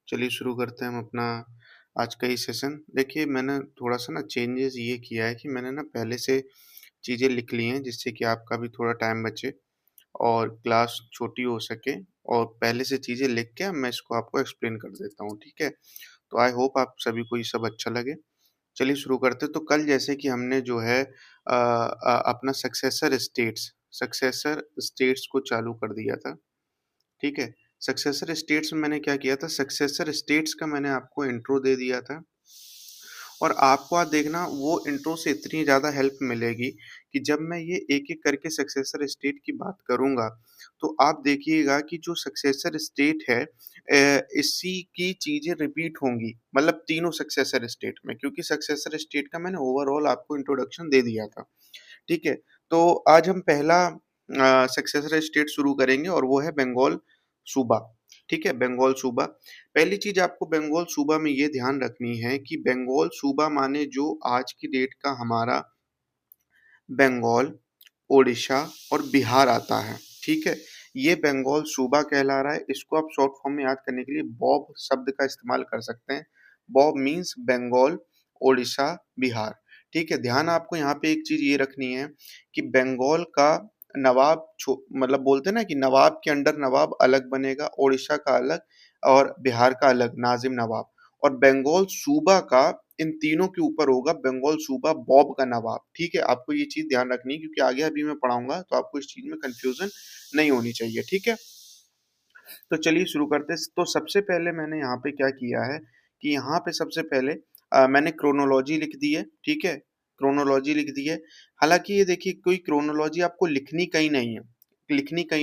चलिए शुरू करते हैं हम अपना आज का ये सेशन। देखिए मैंने थोड़ा-सा ना चेंजेज़ ये किया है कि मैंने ना पहले से चीज़ें लिख ली हैं जिससे कि आपका भी थोड़ा टाइम बचे और क्लास छोटी हो सके और पहले से चीज़ें लिख के मैं इसको आपको एक्सप्लेन कर देता हूँ, ठीक है? तो आई होप आप सभी को ये सब अच्छा लगे। चलिए शुरू करते हैं। तो कल जैसे कि हमने जो है अपना सक्सेसर स्टेट्स को चालू कर दिया था। ठीक है? सक्सेसर स्टेट्स में मैंने क्या किया था, सक्सेसर स्टेट्स का मैंने आपको इंट्रो दे दिया था और आपको आज देखना वो इंट्रो से इतनी ज़्यादा हेल्प मिलेगी कि जब मैं ये एक-एक करके सक्सेसर स्टेट की बात करूँगा, तो आप देखिएगा कि जो सक्सेसर स्टेट है इसी की चीज़ें रिपीट होंगी, मतलब तीनों सक्सेसर स्टेट में क्योंकि सक्सेसर स्टेट का मैंने ओवरऑल आपको इंट्रोडक्शन दे दिया था। ठीक है? तो आज हम पहला सक्सेसर स्टेट शुरू करेंगे और वो है बंगाल सूबा, ठीक है? बंगाल सूबा। पहली चीज़ आपको बंगाल सूबा में ये ध्यान रखनी है कि बंगाल सूबा माने जो आज की डेट का हमारा बंगाल, ओडिशा और बिहार आता है, ठीक है? ये बंगाल सूबा कहला रहा है, इसको आप शॉर्ट फॉर्म में याद करने के लिए बॉब शब्द का इस्तेमाल कर सकते हैं। बॉब मीन्स बंगाल, ओडिशा, बिहार, ठीक है? ध्यान आपको यहाँ पे एक चीज़ ये रखनी है कि बंगाल का नवाब छो मतलब बोलते हैं ना कि नवाब के अंडर नवाब अलग बनेगा, ओडिशा का अलग और बिहार का अलग, नाज़िम नवाब और बंगाल सूबा का इन तीनों के ऊपर होगा बंगाल सूबा बॉब का नवाब, ठीक है? आपको ये चीज़ ध्यान रखनी है क्योंकि आगे अभी मैं पढ़ाऊँगा तो आपको इस चीज़ में कन्फ्यूज़न नहीं होनी चाहिए, ठीक है? तो चलिए शुरू करते हैं। तो सबसे पहले मैंने यहाँ पे क्या किया है कि यहाँ पे सबसे पहले मैंने क्रोनोलॉजी लिख दी है, ठीक है? क्रोनोलॉजी लिख दी है। हालाँकि ये देखिए कोई क्रोनोलॉजी आपको लिखनी कहीं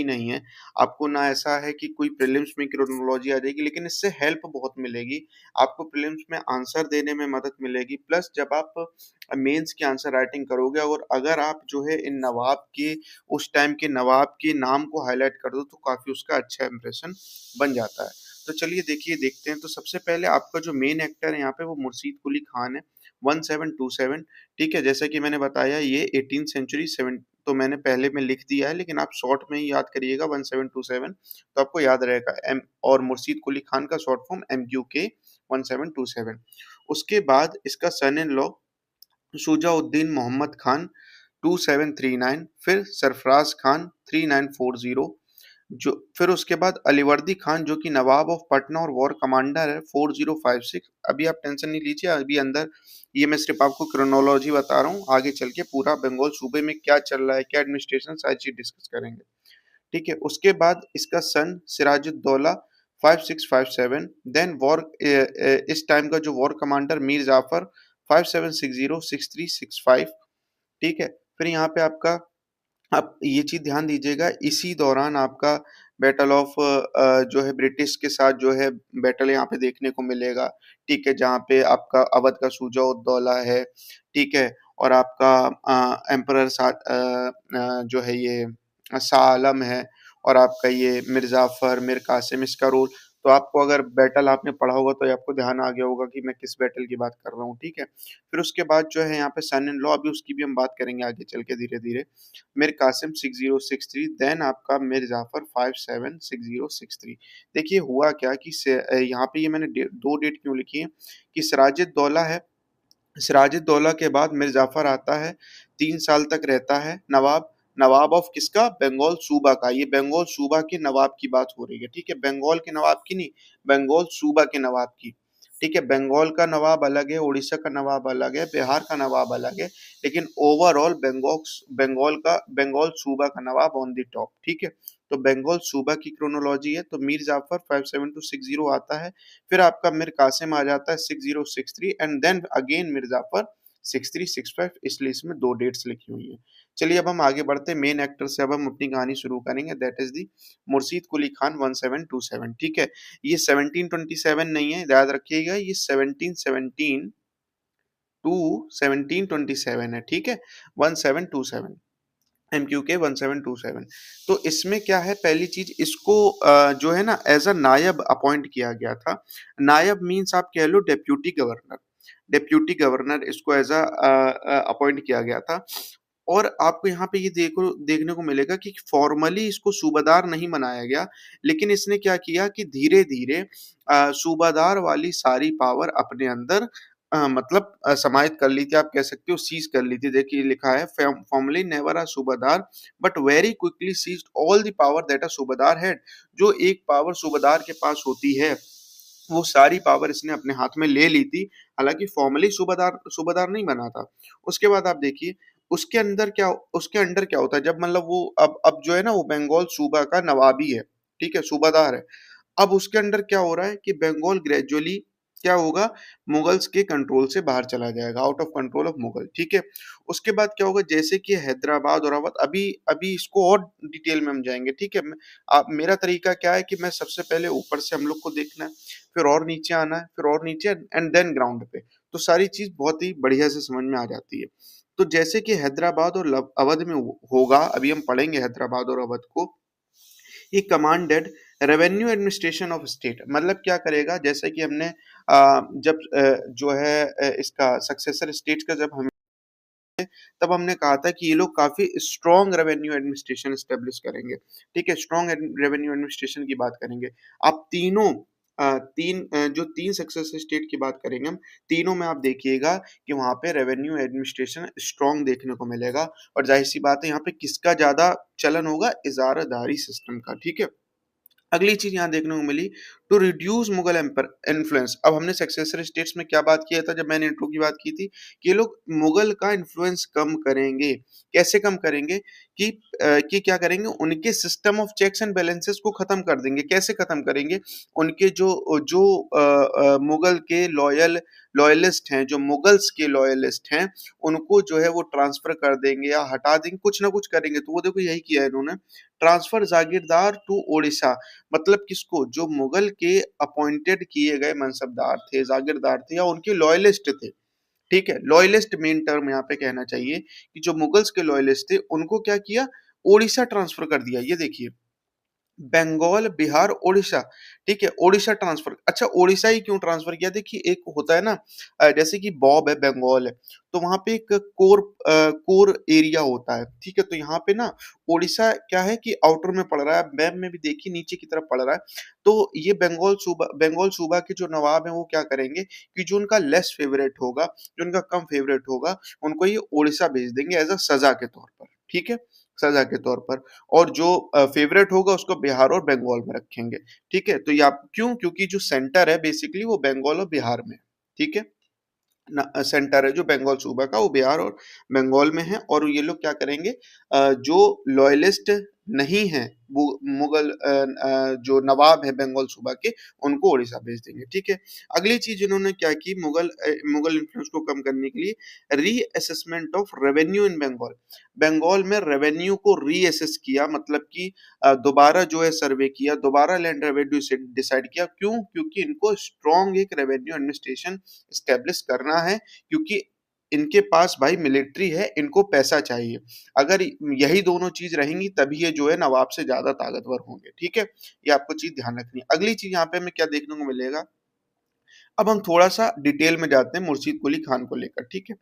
नहीं है। आपको ना ऐसा है कि कोई प्रीलिम्स में क्रोनोलॉजी आ जाएगी लेकिन इससे हेल्प बहुत मिलेगी। आपको प्रीलिम्स में आंसर देने में मदद मिलेगी प्लस जब आप मेंस की आंसर राइटिंग करोगे और अगर आप जो है इन नवाब के उस टाइम के नवाब के नाम को हाइलाइट कर दो तो काफ़ी उसका अच्छा इंप्रेशन बन जाता है। तो चलिए देखिए देखते हैं तो सबसे पहले आपका जो मेन एक्टर है यहाँ पे वो मुर्शीद कुली खान है 1727 ठीक है? जैसा कि मैंने बताया ये 18th सेंचुरी सेवन तो मैंने पहले में लिख दिया है लेकिन आप शॉर्ट में ही याद करिएगा 1727 तो आपको याद रहेगा एम और मुर्शीद कुली खान का शॉर्ट फॉर्म MQK 1727 उसके बाद इसका सन इन लॉ शुजाउद्दीन मोहम्मद खान 2739 फिर सरफराज खान 3940 जो फिर उसके बाद अलीवर्दी खान जो कि नवाब ऑफ पटना और वॉर कमांडर है 4056 अभी आप टेंशन नहीं लीजिए अभी अंदर ये मैं सिर्फ आपको क्रोनोलॉजी बता रहा हूँ आगे चल के पूरा बंगाल सूबे में क्या चल रहा है क्या एडमिनिस्ट्रेशन सारी चीज डिस्कस करेंगे ठीक है उसके बाद इसका सन सिराजुद्दौला 5657 देन वॉर इस टाइम का जो वॉर कमांडर मीर जाफर 5760 6365 ठीक है फिर यहाँ पे आपका आप ये चीज ध्यान दीजिएगा इसी दौरान आपका बैटल ऑफ जो है ब्रिटिश के साथ जो है बैटल यहाँ पे देखने को मिलेगा ठीक है जहाँ पे आपका अवध का शुजा उद्दौला है ठीक है और आपका एम्परर जो है ये शाह आलम है और आपका ये मिर जाफर मिर कासिम इसका रोल तो आपको अगर बैटल आपने पढ़ा होगा तो आपको ध्यान आ गया होगा कि मैं किस बैटल की बात कर रहा हूँ ठीक है फिर उसके बाद जो है यहाँ पे सन इन लॉ अभी उसकी भी हम बात करेंगे आगे चल के धीरे धीरे मीर कासिम 6063 देन आपका मीर जाफर 576063 देखिए हुआ क्या कि यहाँ पे ये मैंने दो डेट क्यों लिखी है कि सिराजुद्दौला है सिराजुद्दौला के बाद मीर जाफर आता है 3 साल तक रहता है नवाब नवाब ऑफ किसका बंगाल सूबा का ये बंगाल सूबा के नवाब की बात हो रही है ठीक है बंगाल के नवाब की नहीं बंगाल सूबा के नवाब की ठीक है बंगाल का नवाब अलग है उड़ीसा का नवाब अलग है बिहार का नवाब अलग है लेकिन ओवरऑल बंगाल सूबा का नवाब ऑन द टॉप ठीक है तो बंगाल सूबा की क्रोनोलॉजी है तो मीर जाफर 57260 आता है फिर आपका मीर कासिम आ जाता है 6063 and then again Mir Jafar 6365 इसलिए इसमें दो डेट्स लिखी हुई है चलिए अब हम आगे बढ़ते हैं मेन एक्टर से अब हम अपनी कहानी शुरू करेंगे दैट इज दी मुर्शीद कुली खान 1727 ठीक है ये 1727 नहीं है याद रखिएगा ये 1717 टू 1727 है ठीक है 1727 MQK 1727 तो इसमें क्या है पहली चीज इसको जो है ना एज अ नायब अपॉइंट किया गया था नायब मीन्स आप कह लो डेप्यूटी गवर्नर इसको एज अ अपॉइंट किया गया था और आपको यहाँ पे ये देखने को मिलेगा कि फॉर्मली इसको सूबादार नहीं बनाया गया, लेकिन इसने क्या किया कि धीरे-धीरे सूबादार वाली सारी पावर अपने अंदर मतलब समाहित कर ली थी, आप कह सकते हो सीज़ कर ली थी। देखिए लिखा है formally never a subahdar but very quickly seized all the power that a subahdar had. जो एक पावर सूबादार के पास होती है, वो सारी पावर इसने अपने हाथ में ले ली थी, हालाँकि फॉर्मली सूबादार सूबादार नहीं बना था। उसके बाद आप देखिए, उसके अंडर क्या होता है, जब मतलब वो अब जो है ना वो बंगाल सूबा का नवाबी है, ठीक है? सूबादार है। अब उसके अंडर क्या हो रहा है कि बंगाल ग्रेजुअली क्या होगा, मुगल्स के कंट्रोल से बाहर चला जाएगा, out of control of Mughal, ठीक है? उसके बाद क्या होगा, जैसे कि हैदराबाद और अवध, अभी अभी इसको और डिटेल में हम जाएँगे, ठीक है? मेरा तरीका क्या है कि मैं सबसे पहले ऊपर से हम लोग को देखना है, फिर और नीचे आना है, फिर और नीचे एंड देन ग्राउंड पे। तो सारी चीज़ बहुत ही बढ़िया से समझ में आ जाती है। तो जैसे कि हैदराबाद और अवध में होगा, अभी हम पढ़ेंगे हैदराबाद और अवध को। ये commanded revenue administration of state, मतलब क्या करेगा, जैसे कि हमने जब जो है इसका सक्सेसर स्टेट का जब हम तब हमने कहा था कि ये लोग काफी स्ट्रॉन्ग रेवेन्यू एडमिनिस्ट्रेशन स्टेब्लिश करेंगे, ठीक है? स्ट्रॉन्ग रेवेन्यू एडमिनिस्ट्रेशन की बात करेंगे। आप तीनों जो तीन सक्सेसर स्टेट की बात करेंगे हम, तीनों में आप देखिएगा कि वहाँ पे रेवेन्यू एडमिनिस्ट्रेशन स्ट्रॉन्ग देखने को मिलेगा। और जाहिर सी बात है, यहाँ पे किसका ज्यादा चलन होगा, इजारादारी सिस्टम का, ठीक है? अगली चीज यहाँ देखने को मिली, टू रिड्यूस मुगल इन्फ्लुएंस। अब हमने सक्सेसर स्टेट्स में क्या बात किया था जब मैंने इंट्रो की बात की थी, कि ये लोग मुगल का इन्फ्लुएंस कम करेंगे। कैसे कम करेंगे कि क्या करेंगे, उनके system of checks and balances को खत्म कर देंगे। कैसे खत्म करेंगे, उनके जो जो मुगल के लॉयलिस्ट हैं, जो मुगल्स के लॉयलिस्ट हैं, उनको जो है वो ट्रांसफर कर देंगे या हटा देंगे, कुछ ना कुछ करेंगे। तो वो देखो यही किया है इन्होंने, ट्रांसफर जागीरदार टू ओडिशा। मतलब किसको, जो मुगल के अपॉइंटेड किए गए मनसबदार थे, जागीरदार थे या उनके लॉयलिस्ट थे, ठीक है? लॉयलिस्ट मेन टर्म यहाँ पे कहना चाहिए कि जो मुगल्स के लॉयलिस्ट थे उनको क्या किया, ओडिशा ट्रांसफर कर दिया। ये देखिए, बंगाल, बिहार, ओडिशा, ठीक है? ओडिशा ट्रांसफर, अच्छा ओडिशा ही क्यों ट्रांसफर किया? देखिए एक होता है ना, जैसे कि बॉब है, बंगाल है, तो वहां पे एक कोर एरिया होता है, ठीक है? तो यहाँ पे ना ओडिशा क्या है कि आउटर में पड़ रहा है, मैप में भी देखिए नीचे की तरफ पड़ रहा है। तो ये बंगाल सूबा के जो नवाब है वो क्या करेंगे कि जो उनका लेस फेवरेट होगा, जो उनका कम फेवरेट होगा, उनको ये ओडिशा भेज देंगे एज अ सजा के तौर पर, ठीक है? सजा के तौर पर। और जो फेवरेट होगा उसको बिहार और बंगाल में रखेंगे, ठीक है? तो ये आप क्यों, क्योंकि जो सेंटर है बेसिकली वो बंगाल और बिहार में है, ठीक है? सेंटर है जो बंगाल सूबा का, वो बिहार और बंगाल में है। और ये लोग क्या करेंगे, जो लॉयलिस्ट नहीं है, वो मुगल जो नवाब है बंगाल सूबा के, उनको उड़ीसा भेज देंगे, ठीक है? अगली चीज इन्होंने क्या की, मुगल इन्फ्लुएंस को कम करने के लिए reassessment of revenue in Bengal. Bengal में रेवेन्यू को रीअसेस किया, मतलब कि दोबारा जो है सर्वे किया, दोबारा लैंड रेवेन्यू से डिसाइड किया। क्यों? क्योंकि इनको स्ट्रॉन्ग एक रेवेन्यू एडमिनिस्ट्रेशन स्टेब्लिश करना है, क्योंकि इनके पास भाई मिलिट्री है, इनको पैसा चाहिए। अगर यही दोनों चीज रहेंगी तभी ये जो है नवाब से ज्यादा ताकतवर होंगे, ठीक है? ये आपको चीज ध्यान रखनी है। अगली चीज यहाँ पे हमें क्या देखने को मिलेगा, अब हम थोड़ा-सा डिटेल में जाते हैं मुर्शीद कुली खान को लेकर, ठीक है?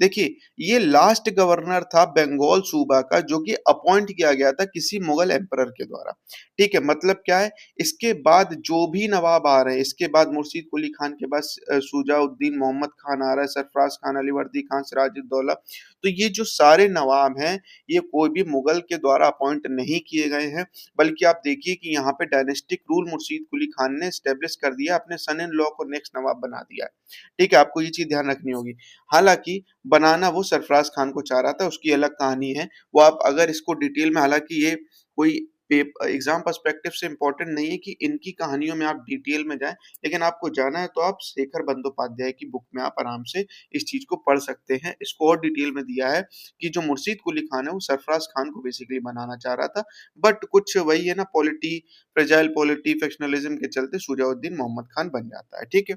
देखिए, ये लास्ट गवर्नर था बंगाल सूबा का जो कि अपॉइंट किया गया था किसी मुगल एम्परर के द्वारा, ठीक है? मतलब क्या है, इसके बाद जो भी नवाब आ रहे हैं, इसके बाद मुर्शीद कुली खान के बाद शुजाउद्दीन मोहम्मद खान आ रहा है, सरफराज खान, अलीवर्दी खान, सिराजुद्दौला। तो ये जो सारे नवाब हैं, ये कोई भी मुगल के द्वारा अपॉइंट नहीं किए गए हैं, बल्कि आप देखिए कि यहाँ पे डायनेस्टिक रूल मुर्शीद कुली खान ने एस्टेब्लिश कर दिया, अपने सन इन लॉ को नेक्स्ट नवाब बना दिया है, ठीक है? आपको ये चीज ध्यान रखनी होगी। हालांकि बनाना वो सरफराज खान को चाह रहा था, उसकी अलग कहानी है। वो आप अगर इसको डिटेल में, हालांकि ये कोई एग्जाम पर्सपेक्टिव से इंपॉर्टेंट नहीं है कि इनकी कहानियों में आप डिटेल में जाएं, लेकिन आपको जाना है तो आप शेखर बंदोपाध्याय की बुक में आप आराम से इस चीज को पढ़ सकते हैं। इसको और डिटेल में दिया है कि जो मुर्शीद कुली खान है वो सरफराज खान को बेसिकली बनाना चाह रहा था, बट कुछ वही है ना, फ्रेजाइल पॉलिटी फैक्शनलिज्म के चलते शुजाउद्दीन मोहम्मद खान बन जाता है, ठीक है?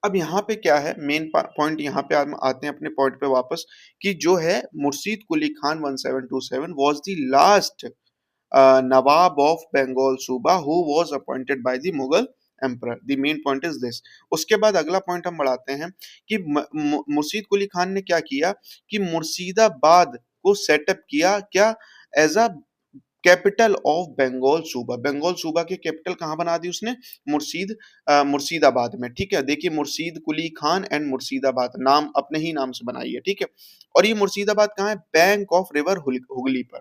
अब यहाँ पे क्या है, मेन पॉइंट यहाँ पे हम आते हैं अपने पॉइंट पे वापस, कि जो है Murshid Quli Khan 1727 was the last nawab of Bengal subah who was appointed by the Mughal emperor, the main point is this. उसके बाद अगला पॉइंट हम बढ़ाते हैं कि मुर्शीद कुली खान ने क्या किया कि मुर्शिदाबाद को सेटअप किया, क्या, as a capital of Bengal सूबा। बंगाल सूबा की कैपिटल कहाँ बना दी उसने, मुर्शिदाबाद में। ठीक है, देखिए मुर्शीद कुली खान एंड मुर्शिदाबाद, नाम अपने ही नाम से बनाई है। ठीक है, और ये मुर्शिदाबाद कहाँ है, बैंक ऑफ रिवर हुगली पर।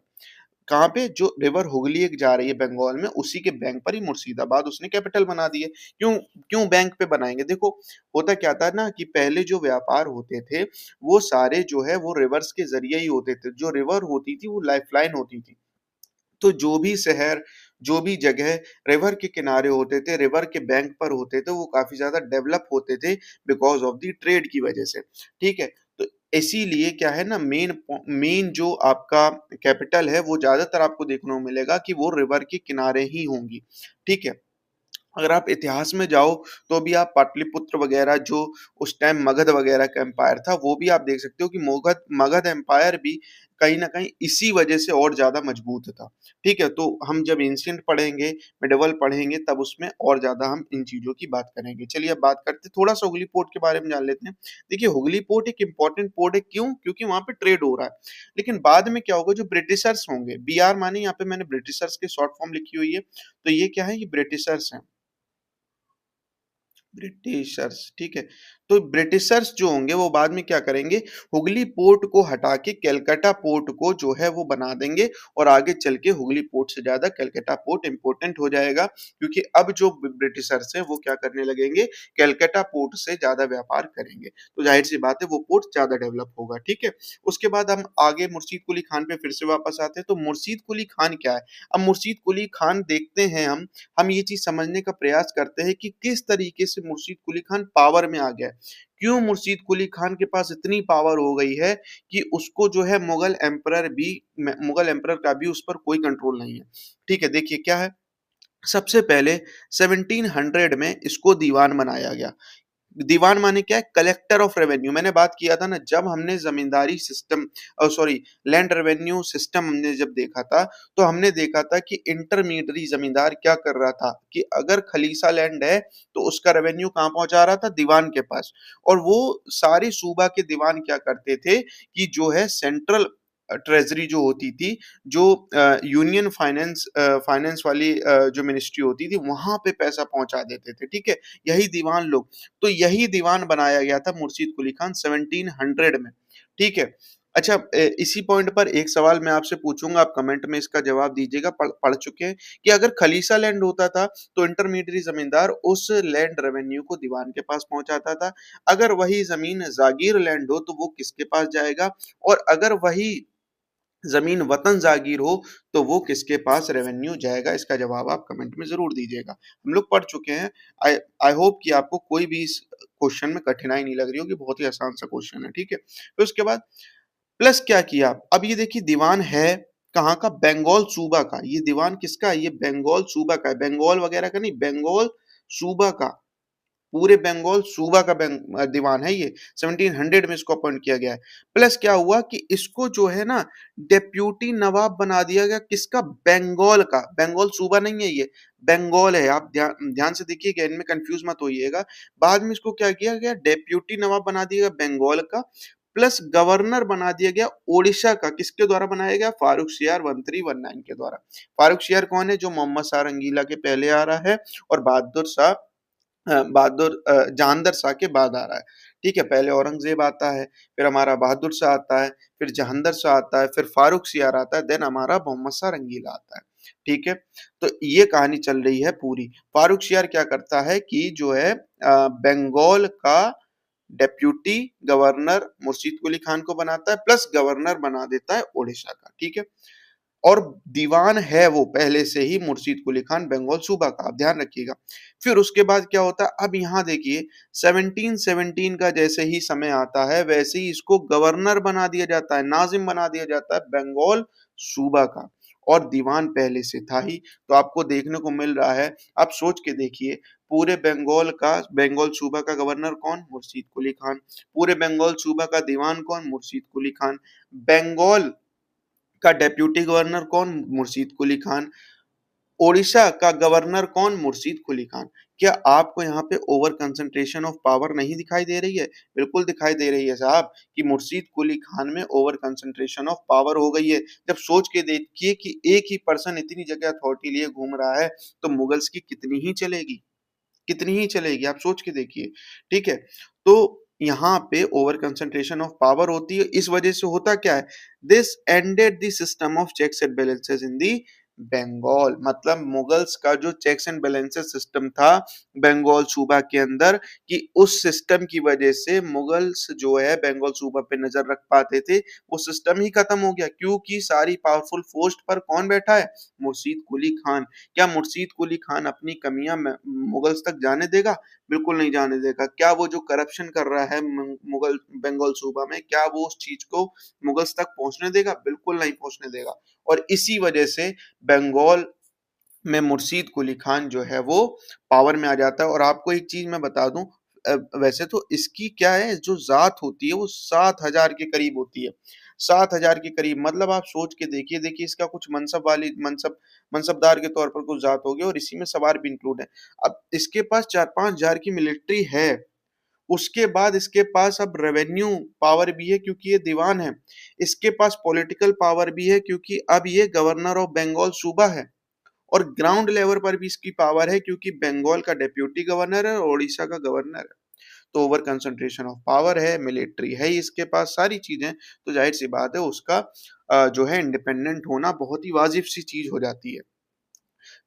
कहाँ पे, जो रिवर हुगली एक जा रही है बंगाल में, उसी के बैंक पर ही मुर्शिदाबाद उसने कैपिटल बना दी है। क्यों, क्यों बैंक पे बनाएंगे, देखो होता क्या था ना कि पहले जो व्यापार होते थे वो सारे जो है वो रिवर्स के जरिए ही होते थे। जो रिवर होती थी वो लाइफलाइन होती थी। तो जो भी शहर, जो भी जगह रिवर के किनारे होते थे, रिवर के बैंक पर होते थे, वो काफी ज्यादा डेवलप होते थे बिकॉज ऑफ द ट्रेड की वजह से। ठीक है, तो इसीलिए क्या है ना, मेन मेन जो आपका कैपिटल है वो ज्यादातर आपको देखने को मिलेगा कि वो रिवर के किनारे ही होंगी। ठीक है, अगर आप इतिहास में जाओ तो भी आप पाटलिपुत्र वगैरह, जो उस टाइम मगध वगैरह का एम्पायर था, वो भी आप देख सकते हो कि मगध मगध एम्पायर भी कहीं ना कहीं इसी वजह से और ज्यादा मजबूत था। ठीक है, तो हम जब एंशिएंट पढ़ेंगे, मिडिवल पढ़ेंगे, तब उसमें और ज्यादा हम इन चीजों की बात करेंगे। चलिए अब बात करते हैं थोड़ा सा हुगली पोर्ट के बारे में जान लेते हैं। देखिए हुगली पोर्ट एक इंपॉर्टेंट पोर्ट है, क्यों, क्योंकि वहां पे ट्रेड हो रहा है। लेकिन बाद में क्या होगा, जो ब्रिटिशर्स होंगे, बी आर माने यहाँ पे मैंने ब्रिटिशर्स की शॉर्ट फॉर्म लिखी हुई है, तो ये क्या है, ये ब्रिटिशर्स हैं, ब्रिटिशर्स। ठीक है, तो ब्रिटिशर्स जो होंगे वो बाद में क्या करेंगे, हुगली पोर्ट को हटा के कैलकाटा पोर्ट को जो है वो बना देंगे, और आगे चल के हुगली पोर्ट से ज्यादा कैलकाटा पोर्ट इंपॉर्टेंट हो जाएगा, क्योंकि अब जो ब्रिटिशर्स हैं वो क्या करने लगेंगे, कैलकाटा पोर्ट से ज्यादा व्यापार करेंगे, तो जाहिर सी बात है वो पोर्ट ज्यादा डेवलप होगा। ठीक है, उसके बाद हम आगे मुर्शीद कुली खान पे फिर से वापस आते हैं। तो मुर्शीद कुली खान क्या है, अब मुर्शीद कुली खान देखते हैं हम ये चीज समझने का प्रयास करते हैं कि किस तरीके से मुर्शीद कुली खान पावर में आ गया। क्यों मुर्शीद कुली खान के पास इतनी पावर हो गई है कि उसको जो है मुगल एम्परर का भी उस पर कोई कंट्रोल नहीं है। ठीक है, देखिए क्या है, सबसे पहले 1700 में इसको दीवान बनाया गया। दीवान माने क्या है, कलेक्टर ऑफ रेवेन्यू। मैंने बात किया था ना, जब हमने zamindari system, sorry, land revenue system हमने जब देखा था, तो हमने देखा था कि इंटरमीडियरी जमींदार क्या कर रहा था कि अगर खलीसा लैंड है तो उसका रेवेन्यू कहाँ पहुंचा रहा था, दीवान के पास। और वो सारे सूबा के दीवान क्या करते थे कि जो है सेंट्रल ट्रेजरी जो होती थी, जो यूनियन फाइनेंस वाली जो मिनिस्ट्री होती थी, वहां पे पैसा पहुंचा देते थे। ठीक है, यही दीवान लोग, तो यही दीवान बनाया गया था मुर्शीद कुली खान 1700 में। ठीक है, अच्छा, इसी पॉइंट पर एक सवाल मैं आपसे पूछूंगा, आप कमेंट में इसका जवाब दीजिएगा, पढ़ चुके हैं कि अगर खलीसा लैंड होता था तो इंटरमीडिएट जमींदार उस लैंड रेवेन्यू को दीवान के पास पहुंचाता था। अगर वही जमीन जागीर लैंड हो तो वो किसके पास जाएगा, और अगर वही जमीन वतन जागीर हो तो वो किसके पास रेवेन्यू जाएगा, इसका जवाब आप कमेंट में जरूर दीजिएगा। हम लोग पढ़ चुके हैं। आई आई होप कि आपको कोई भी इस क्वेश्चन में कठिनाई नहीं लग रही होगी, बहुत ही आसान सा क्वेश्चन है। ठीक है, फिर उसके बाद प्लस क्या किया, अब ये देखिए दीवान है कहाँ का, बंगाल सूबा का। ये दीवान किसका है, ये बंगाल सूबा का है, बंगाल वगैरह का नहीं, बंगाल सूबा का, पूरे बंगाल सूबा का दीवान है ये। 1700 में इसको अपॉइंट किया गया है। प्लस क्या हुआ कि इसको जो है ना डेप्यूटी नवाब बना दिया गया, किसका, बंगाल का। बंगाल सूबा नहीं है ये, बंगाल है। आप ध्यान ध्यान से देखिएगा, इनमें कंफ्यूज मत होइएगा। बाद में इसको क्या किया गया, डेप्यूटी नवाब बना दिया गया बंगाल का, प्लस गवर्नर बना दिया गया ओडिशा का। किसके द्वारा बनाया गया, फारूक सियार 1319 के द्वारा। फारूक सियार कौन है, जो मोहम्मद शाह रंगीला के पहले आ रहा है और जहांदर शाह के बाद आ रहा है। ठीक है, पहले औरंगजेब आता है, फिर हमारा बहादुर शाह आता है, फिर जहांदर शाह आता है, फिर फारूक सियार आता है, देन हमारा मोहम्मद शाह रंगीला आता है। ठीक है, तो ये कहानी चल रही है पूरी। फारूक सियार क्या करता है कि जो है बंगाल का डेप्यूटी गवर्नर मुर्शीद कुली खान को बनाता है, प्लस गवर्नर बना देता है ओडिशा का। ठीक है, और दीवान है वो पहले से ही मुर्शीद कुली खान बंगाल सूबा का, आप ध्यान रखिएगा। फिर उसके बाद क्या होता है, अब यहाँ देखिए 1717 का जैसे ही समय आता है वैसे ही इसको गवर्नर बना दिया जाता है, नाजिम बना दिया जाता है बंगाल सूबा का, और दीवान पहले से था ही। तो आपको देखने को मिल रहा है, आप सोच के देखिए, पूरे बंगाल सूबा का गवर्नर कौन, मुर्शीद कुली खान। पूरे बंगाल सूबा का दीवान कौन, मुर्शीद कुली खान। बंगाल का डेप्यूटी गवर्नर कौन, मुर्शीद कुली खान। ओडिशा का गवर्नर कौन? मुर्शीद कुली खान। क्या आपको यहाँ पे ओवर कंसंट्रेशन ऑफ पावर नहीं दिखाई दे रही है? बिल्कुल दिखाई दे रही है साहब, कि मुर्शीद कुली खान में ओवर कंसंट्रेशन ऑफ पावर हो गई है। जब सोच के देखिए कि एक ही पर्सन इतनी जगह अथॉरिटी लिए घूम रहा है, तो मुगल्स की कितनी ही चलेगी, कितनी ही चलेगी, आप सोच के देखिए। ठीक है, तो यहाँ पे ओवर कंसंट्रेशन ऑफ पावर होती है। इस वजह से होता क्या है, this ended the system of checks and balances in the Bengal. मतलब मुगल्स का जो चेक्स एंड बैलेंसेस सिस्टम था बंगाल सूबा के अंदर, कि उस सिस्टम की वजह से मुगल्स जो है बंगाल सूबा पे नजर रख पाते थे, वो सिस्टम ही खत्म हो गया। क्योंकि सारी पावरफुल पोस्ट पर कौन बैठा है? मुर्शीद कुली खान। क्या मुर्शीद कुली खान अपनी कमियां मुगल्स तक जाने देगा? बिल्कुल नहीं जाने देगा। क्या वो जो करप्शन कर रहा है मुगल बंगाल सूबा में, क्या वो उस चीज को मुगल्स तक पहुंचने देगा? बिल्कुल नहीं पहुंचने देगा। और इसी वजह से बंगाल में मुर्शीद कुली खान जो है वो पावर में आ जाता है। और आपको एक चीज मैं बता दूं, वैसे तो इसकी क्या है, जो जात होती है वो 7,000 के करीब होती है। 7,000 के करीब, मतलब आप सोच के देखिए, देखिए इसका कुछ मनसब वाली मनसबदार के तौर पर कुछ जात हो गए, और इसी में सवार भी इंक्लूड है। अब इसके पास 4-5 हजार की मिलिट्री है। उसके बाद इसके पास अब रेवेन्यू पावर भी है, क्योंकि ये दीवान है। इसके पास पॉलिटिकल पावर भी है, क्योंकि अब ये गवर्नर ऑफ बंगाल सूबा है। और ग्राउंड लेवल पर भी इसकी पावर है, क्योंकि बंगाल का डेप्यूटी गवर्नर है और उड़ीसा का गवर्नर है। तो ओवर कंसंट्रेशन ऑफ पावर है, मिलिट्री है इसके पास, सारी चीजें। तो जाहिर सी बात है उसका जो है इंडिपेंडेंट होना बहुत ही वाजिब सी चीज हो जाती है।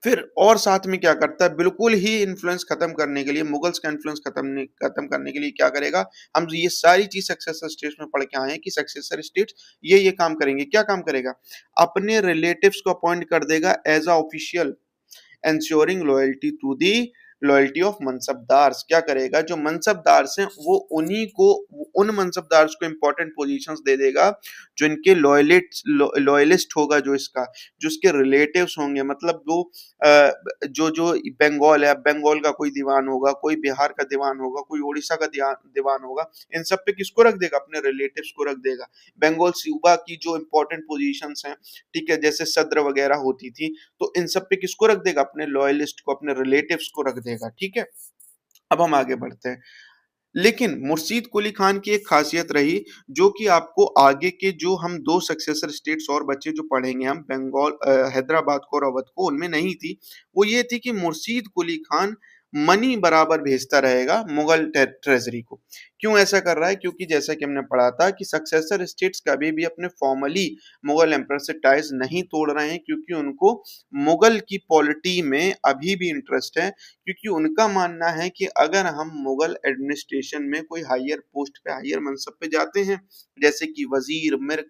फिर और साथ में क्या करता है, बिल्कुल ही इन्फ्लुएंस खत्म करने के लिए, मुगल्स का इन्फ्लुएंस खत्म करने के लिए क्या करेगा, हम ये सारी चीज सक्सेसर स्टेट्स में पढ़ के आए हैं कि सक्सेसर स्टेट्स ये काम करेंगे। क्या काम करेगा, अपने रिलेटिव्स को अपॉइंट कर देगा as a official, ensuring loyalty to the loyalty of mansabdars. क्या करेगा, जो मनसबदार्स हैं वो उन्हीं को, उन मनसबदार्स को इंपॉर्टेंट पोजीशंस दे देगा जो इनके लॉयलिस्ट होगा, जो इसका, जो इसके रिलेटिव्स होंगे। मतलब वो जो जो बंगाल है, बंगाल का कोई दीवान होगा, कोई बिहार का दीवान होगा, कोई उड़ीसा का दीवान होगा, इन सब पे किसको रख देगा, अपने रिलेटिव्स को रख देगा। बंगाल सूबा की जो इंपॉर्टेंट पोजीशंस हैं, ठीक है, जैसे सद्र वगैरह होती थी, तो इन सब पे किसको रख देगा, अपने लॉयलिस्ट को, अपने रिलेटिव्स को रख देगा। ठीक है, अब हम आगे बढ़ते हैं। लेकिन मुर्शीद कुली खान की एक खासियत रही, जो कि आपको आगे के जो हम दो सक्सेसर स्टेट्स और बच्चे जो पढ़ेंगे हम, बंगाल, हैदराबाद को और अवध को, उनमें नहीं थी। वो ये थी कि मुर्शीद कुली खान मनी बराबर भेजता रहेगा मुगल ट्रेजरी को। क्यों ऐसा कर रहा है, क्योंकि जैसा कि हमने पढ़ा था कि सक्सेसर स्टेट्स कभी भी अपने फॉर्मली मुगल एम्पर से टाइज नहीं तोड़ रहे हैं, क्योंकि उनको मुगल की पॉलिटी में अभी भी इंटरेस्ट है। क्योंकि उनका मानना है कि अगर हम मुगल एडमिनिस्ट्रेशन में कोई हायर पोस्ट पे, हायर मनसब पे जाते हैं, जैसे कि वजीर, मिर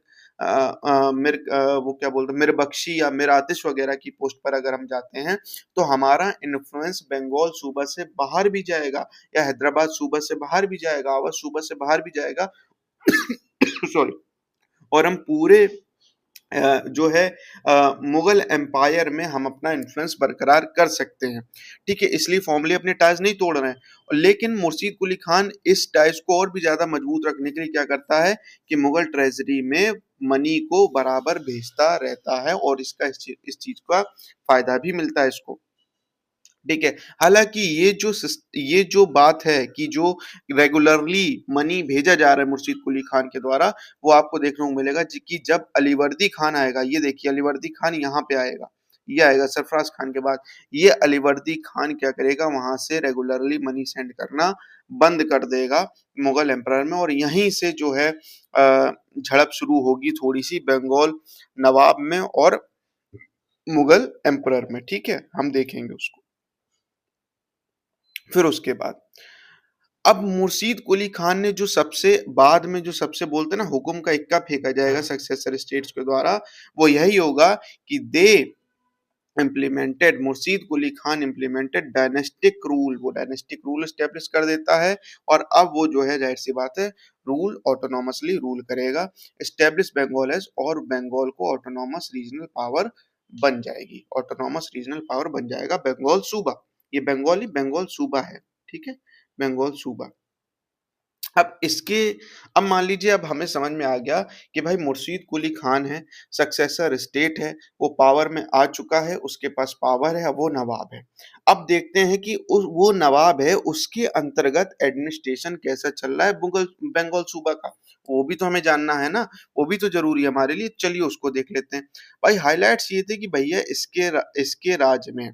मिर वो क्या बोलते हैं, मिर बख्शी या मिर आतिश वगैरह की पोस्ट पर अगर हम जाते हैं, तो हमारा इन्फ्लुएंस बंगाल सूबा से बाहर भी जाएगा, या हैदराबाद सूबा से बाहर भी जाएगा, अवध सूबा से बाहर भी जाएगा। सॉरी। और हम पूरे जो है मुगल एम्पायर में हम अपना इन्फ्लुएंस बरकरार कर सकते हैं। ठीक है, इसलिए फॉर्मली अपने टाइज नहीं तोड़ रहे हैं। लेकिन मुर्शीद कुली खान इस टाइज को और भी ज्यादा मजबूत रखने के लिए क्या करता है, कि मुगल ट्रेजरी में मनी को बराबर भेजता रहता है, और इसका इस चीज का फायदा भी मिलता है इसको। ठीक है, हालांकि ये जो बात है कि जो रेगुलरली मनी भेजा जा रहा है मुर्शीद कुली खान के द्वारा, वो आपको देखने को मिलेगा कि जब अलीवर्दी खान आएगा, ये देखिए अलीवर्दी खान यहाँ पे आएगा, ये आएगा सरफराज खान के बाद। ये अलीवर्दी खान क्या करेगा, वहां से रेगुलरली मनी सेंड करना बंद कर देगा मुगल एम्पायर में, और यहीं से जो है झड़प शुरू होगी थोड़ी सी बंगाल नवाब में और मुगल एम्पायर में। ठीक है, हम देखेंगे उसको। फिर उसके बाद अब मुर्शीद कुली खान ने जो सबसे बाद में, जो सबसे बोलते हैं ना, हुक्म का इक्का फेंका जाएगा सक्सेसर स्टेट्स के द्वारा, वो यही होगा कि दे implemented, Murshid Quli Khan implemented dynastic rule. वो डायनेस्टिक रूल स्टेब्लिश कर देता है, और अब वो जो है जाहिर सी बात है रूल ऑटोनॉमसली रूल करेगा। स्टेब्लिश बंगाल एज, और बंगाल को ऑटोनॉमस रीजनल पावर बन जाएगी, ऑटोनॉमस रीजनल पावर बन जाएगा बंगाल सूबा। ये बंगाली बंगाल सूबा है। ठीक है, बंगाल सूबा। अब इसके अब मान लीजिए अब हमें समझ में आ गया कि भाई मुर्शीद कुली खान है, सक्सेसर स्टेट है, वो पावर में आ चुका है, उसके पास पावर है, अब वो नवाब है। अब देखते हैं कि वो नवाब है, उसके अंतर्गत एडमिनिस्ट्रेशन कैसा चल रहा है मुगल बंगाल सूबा का, वो भी तो हमें जानना है ना, वो भी तो जरूरी है हमारे लिए। चलिए उसको देख लेते हैं। भाई हाइलाइट्स ये थे कि भैया इसके राज्य में,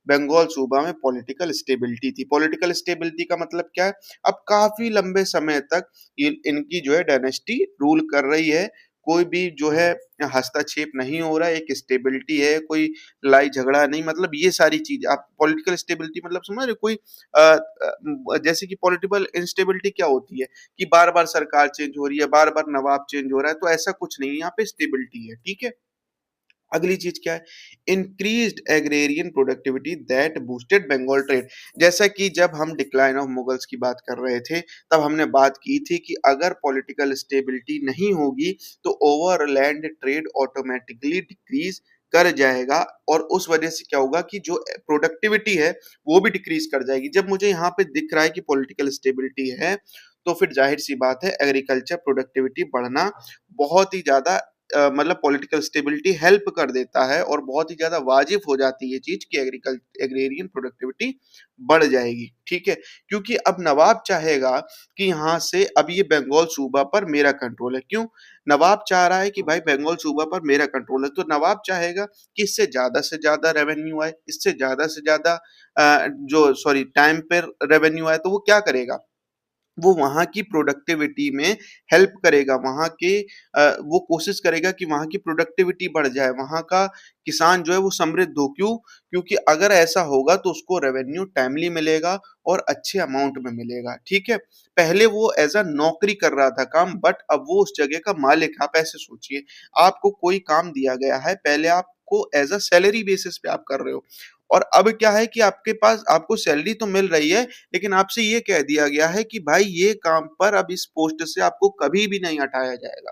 बंगाल सूबा में पॉलिटिकल स्टेबिलिटी थी। पॉलिटिकल स्टेबिलिटी का मतलब क्या है? अब काफी लंबे समय तक ये इनकी जो है डायनेस्टी रूल कर रही है, कोई भी जो है हस्तक्षेप नहीं हो रहा है, एक स्टेबिलिटी है, कोई लड़ाई झगड़ा नहीं, मतलब ये सारी चीज आप पॉलिटिकल स्टेबिलिटी मतलब समझ रहे हो? कोई जैसे कि पॉलिटिकल इंस्टेबिलिटी क्या होती है कि बार बार सरकार चेंज हो रही है, बार बार नवाब चेंज हो रहा है, तो ऐसा कुछ नहीं है, यहाँ पे स्टेबिलिटी है। ठीक है। अगली चीज क्या है? Increased agrarian productivity that boosted Bengal trade. जैसा कि जब हम डिक्लाइन ऑफ मुगल्स की बात कर रहे थे, तब हमने बात की थी कि अगर पॉलिटिकल स्टेबिलिटी नहीं होगी तो ओवरलैंड ट्रेड ऑटोमेटिकली डिक्रीज कर जाएगा, और उस वजह से क्या होगा कि जो प्रोडक्टिविटी है वो भी डिक्रीज कर जाएगी। जब मुझे यहाँ पे दिख रहा है कि पॉलिटिकल स्टेबिलिटी है, तो फिर जाहिर सी बात है एग्रीकल्चर प्रोडक्टिविटी बढ़ना बहुत ही ज्यादा मतलब पॉलिटिकल स्टेबिलिटी हेल्प कर देता है, और बहुत ही ज्यादा वाजिब हो जाती है चीज कि एग्रेरियन प्रोडक्टिविटी बढ़ जाएगी। ठीक है। क्योंकि अब नवाब चाहेगा कि यहाँ से अब ये बंगाल सूबा पर मेरा कंट्रोल है। क्यों? नवाब चाह रहा है कि भाई बंगाल सूबा पर मेरा कंट्रोल है, तो नवाब चाहेगा कि इससे ज्यादा रेवेन्यू आए, इससे ज्यादा से ज्यादा जो सॉरी टाइम पर रेवेन्यू आए, तो वो क्या करेगा? वो वहाँ की प्रोडक्टिविटी में हेल्प करेगा, वहाँ के वो कोशिश करेगा कि वहाँ की प्रोडक्टिविटी बढ़ जाए, वहाँ का किसान जो है वो समृद्ध हो। क्यों? क्योंकि अगर ऐसा होगा तो उसको रेवेन्यू टाइमली मिलेगा और अच्छे अमाउंट में मिलेगा। ठीक है। पहले वो एज अ नौकरी कर रहा था काम, बट अब वो उस जगह का मालिक है। आप ऐसे सोचिए, आपको कोई काम दिया गया है, पहले आपको एज अ सैलरी बेसिस पे आप कर रहे हो, और अब क्या है कि आपके पास आपको सैलरी तो मिल रही है, लेकिन आपसे ये कह दिया गया है कि भाई ये काम पर अब इस पोस्ट से आपको कभी भी नहीं हटाया जाएगा।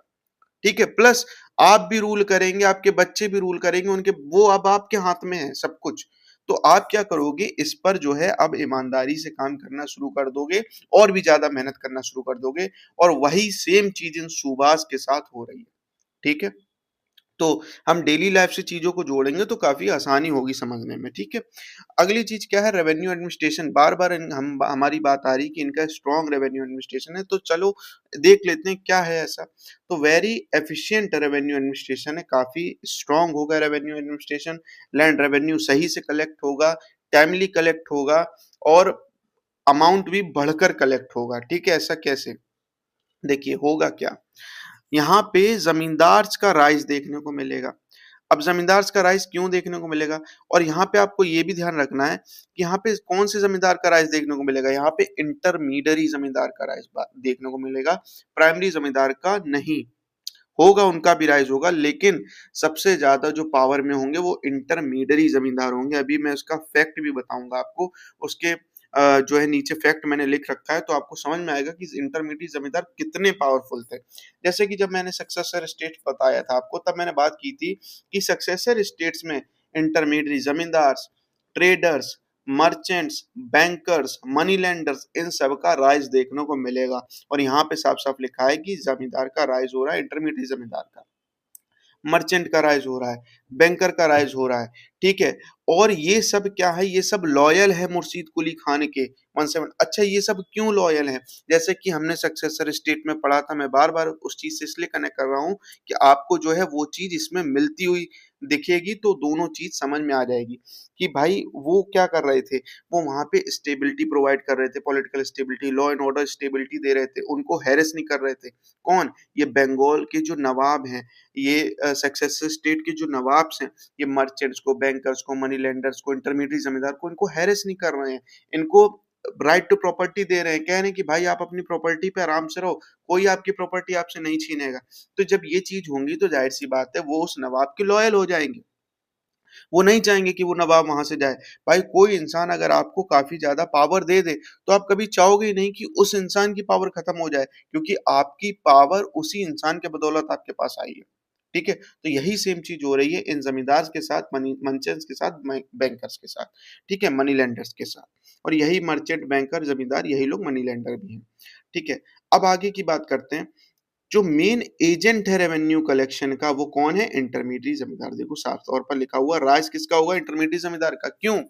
ठीक है। प्लस आप भी रूल करेंगे, आपके बच्चे भी रूल करेंगे, उनके वो अब आपके हाथ में है सब कुछ। तो आप क्या करोगे? इस पर जो है अब ईमानदारी से काम करना शुरू कर दोगे, और भी ज्यादा मेहनत करना शुरू कर दोगे, और वही सेम चीज इन सूबास के साथ हो रही है। ठीक है। तो हम डेली लाइफ से चीजों को जोड़ेंगे तो काफी आसानी होगी समझने में। ठीक है। अगली चीज क्या है? Revenue administration. बार बार हम हमारी बात आ रही कि इनका स्ट्रॉन्ग रेवेन्यू एडमिनिस्ट्रेशन है, तो चलो देख लेते हैं क्या है ऐसा। तो वेरी एफिशिएंट रेवेन्यू एडमिनिस्ट्रेशन है, काफी स्ट्रॉन्ग होगा रेवेन्यू एडमिनिस्ट्रेशन। लैंड रेवेन्यू सही से कलेक्ट होगा, टाइमली कलेक्ट होगा, और अमाउंट भी बढ़कर कलेक्ट होगा। ठीक है। ऐसा कैसे? देखिए होगा क्या, यहाँ पे जमींदार का राइज देखने को मिलेगा। अब जमींदार का राइज क्यों देखने को मिलेगा? और यहाँ पे आपको ये भी ध्यान रखना है कि यहाँ पे कौन से जमींदार का राइज देखने को मिलेगा। यहाँ पे इंटरमीडियरी जमींदार का राइज देखने को मिलेगा, प्राइमरी जमींदार का नहीं। होगा, उनका भी राइज होगा, लेकिन सबसे ज्यादा जो पावर में होंगे वो इंटरमीडियरी जमींदार होंगे। अभी मैं उसका फैक्ट भी बताऊंगा आपको, उसके जो है नीचे फैक्ट मैंने लिख रखा है, तो आपको समझ में आएगा कि इंटरमीडिएट जमींदार कितने पावरफुल थे। जैसे कि जब मैंने सक्सेसर स्टेट बताया था आपको, तब मैंने बात की थी कि सक्सेसर स्टेट्स में intermediate zamindar, traders, merchants, bankers, money lenders, इन सब का राइज देखने को मिलेगा। और यहाँ पे साफ साफ लिखा है कि जमींदार का राइज हो रहा है, इंटरमीडिएट जमींदार का, मर्चेंट का राइज हो रहा है, बैंकर का राइज हो रहा है। ठीक है। और ये सब क्या है? ये सब लॉयल है मुर्शीद कुली खान के 17। अच्छा, ये सब क्यों लॉयल है? जैसे कि हमने सक्सेसर स्टेट में पढ़ा था, मैं बार बार उस चीज से इसलिए कनेक्ट कर रहा हूँ कि आपको जो है वो चीज इसमें मिलती हुई दिखेगी, तो दोनों चीज समझ में आ जाएगी कि भाई वो क्या कर रहे थे। वो वहां पे स्टेबिलिटी प्रोवाइड कर रहे थे, political stability, law and order stability दे रहे थे, उनको हैरेस नहीं कर रहे थे। कौन? ये बंगाल के जो नवाब हैं, ये सक्सेसर स्टेट के जो नवाब्स हैं, ये मर्चेंट्स को, बैंकर्स को, मनी लेंडर्स को, इंटरमीडिएट जमींदार को, इनको हैरेस नहीं कर रहे हैं। इनको राइट टू प्रॉपर्टी दे रहे हैं, कह रहे हैं कि भाई आप अपनी प्रॉपर्टी पे आराम से रहो, कोई आपकी प्रॉपर्टी आपसे नहीं छीनेगा। तो जब ये चीज होंगी तो जाहिर सी बात है वो उस नवाब के लॉयल हो जाएंगे, वो नहीं चाहेंगे कि वो नवाब वहां से जाए। भाई कोई इंसान अगर आपको काफी ज्यादा पावर दे दे, तो आप कभी चाहोगे ही नहीं कि उस इंसान की पावर खत्म हो जाए, क्योंकि आपकी पावर उसी इंसान के बदौलत आपके पास आई है। ठीक है, तो यही सेम चीज हो रही है इन जमींदार के साथ, मनी मर्चेंट्स के साथ, बैंकर्स के साथ, ठीक है, मनी लेंडर्स के साथ। और यही मर्चेंट, बैंकर, जमींदार, यही लोग मनी लेंडर भी हैं। ठीक है, अब आगे की बात करते हैं। जो मेन एजेंट है रेवेन्यू कलेक्शन का, वो कौन है? इंटरमीडिएट जमींदार। देखो साफ तौर पर लिखा हुआ, राज किसका होगा? इंटरमीडिएट जमींदार का। क्यों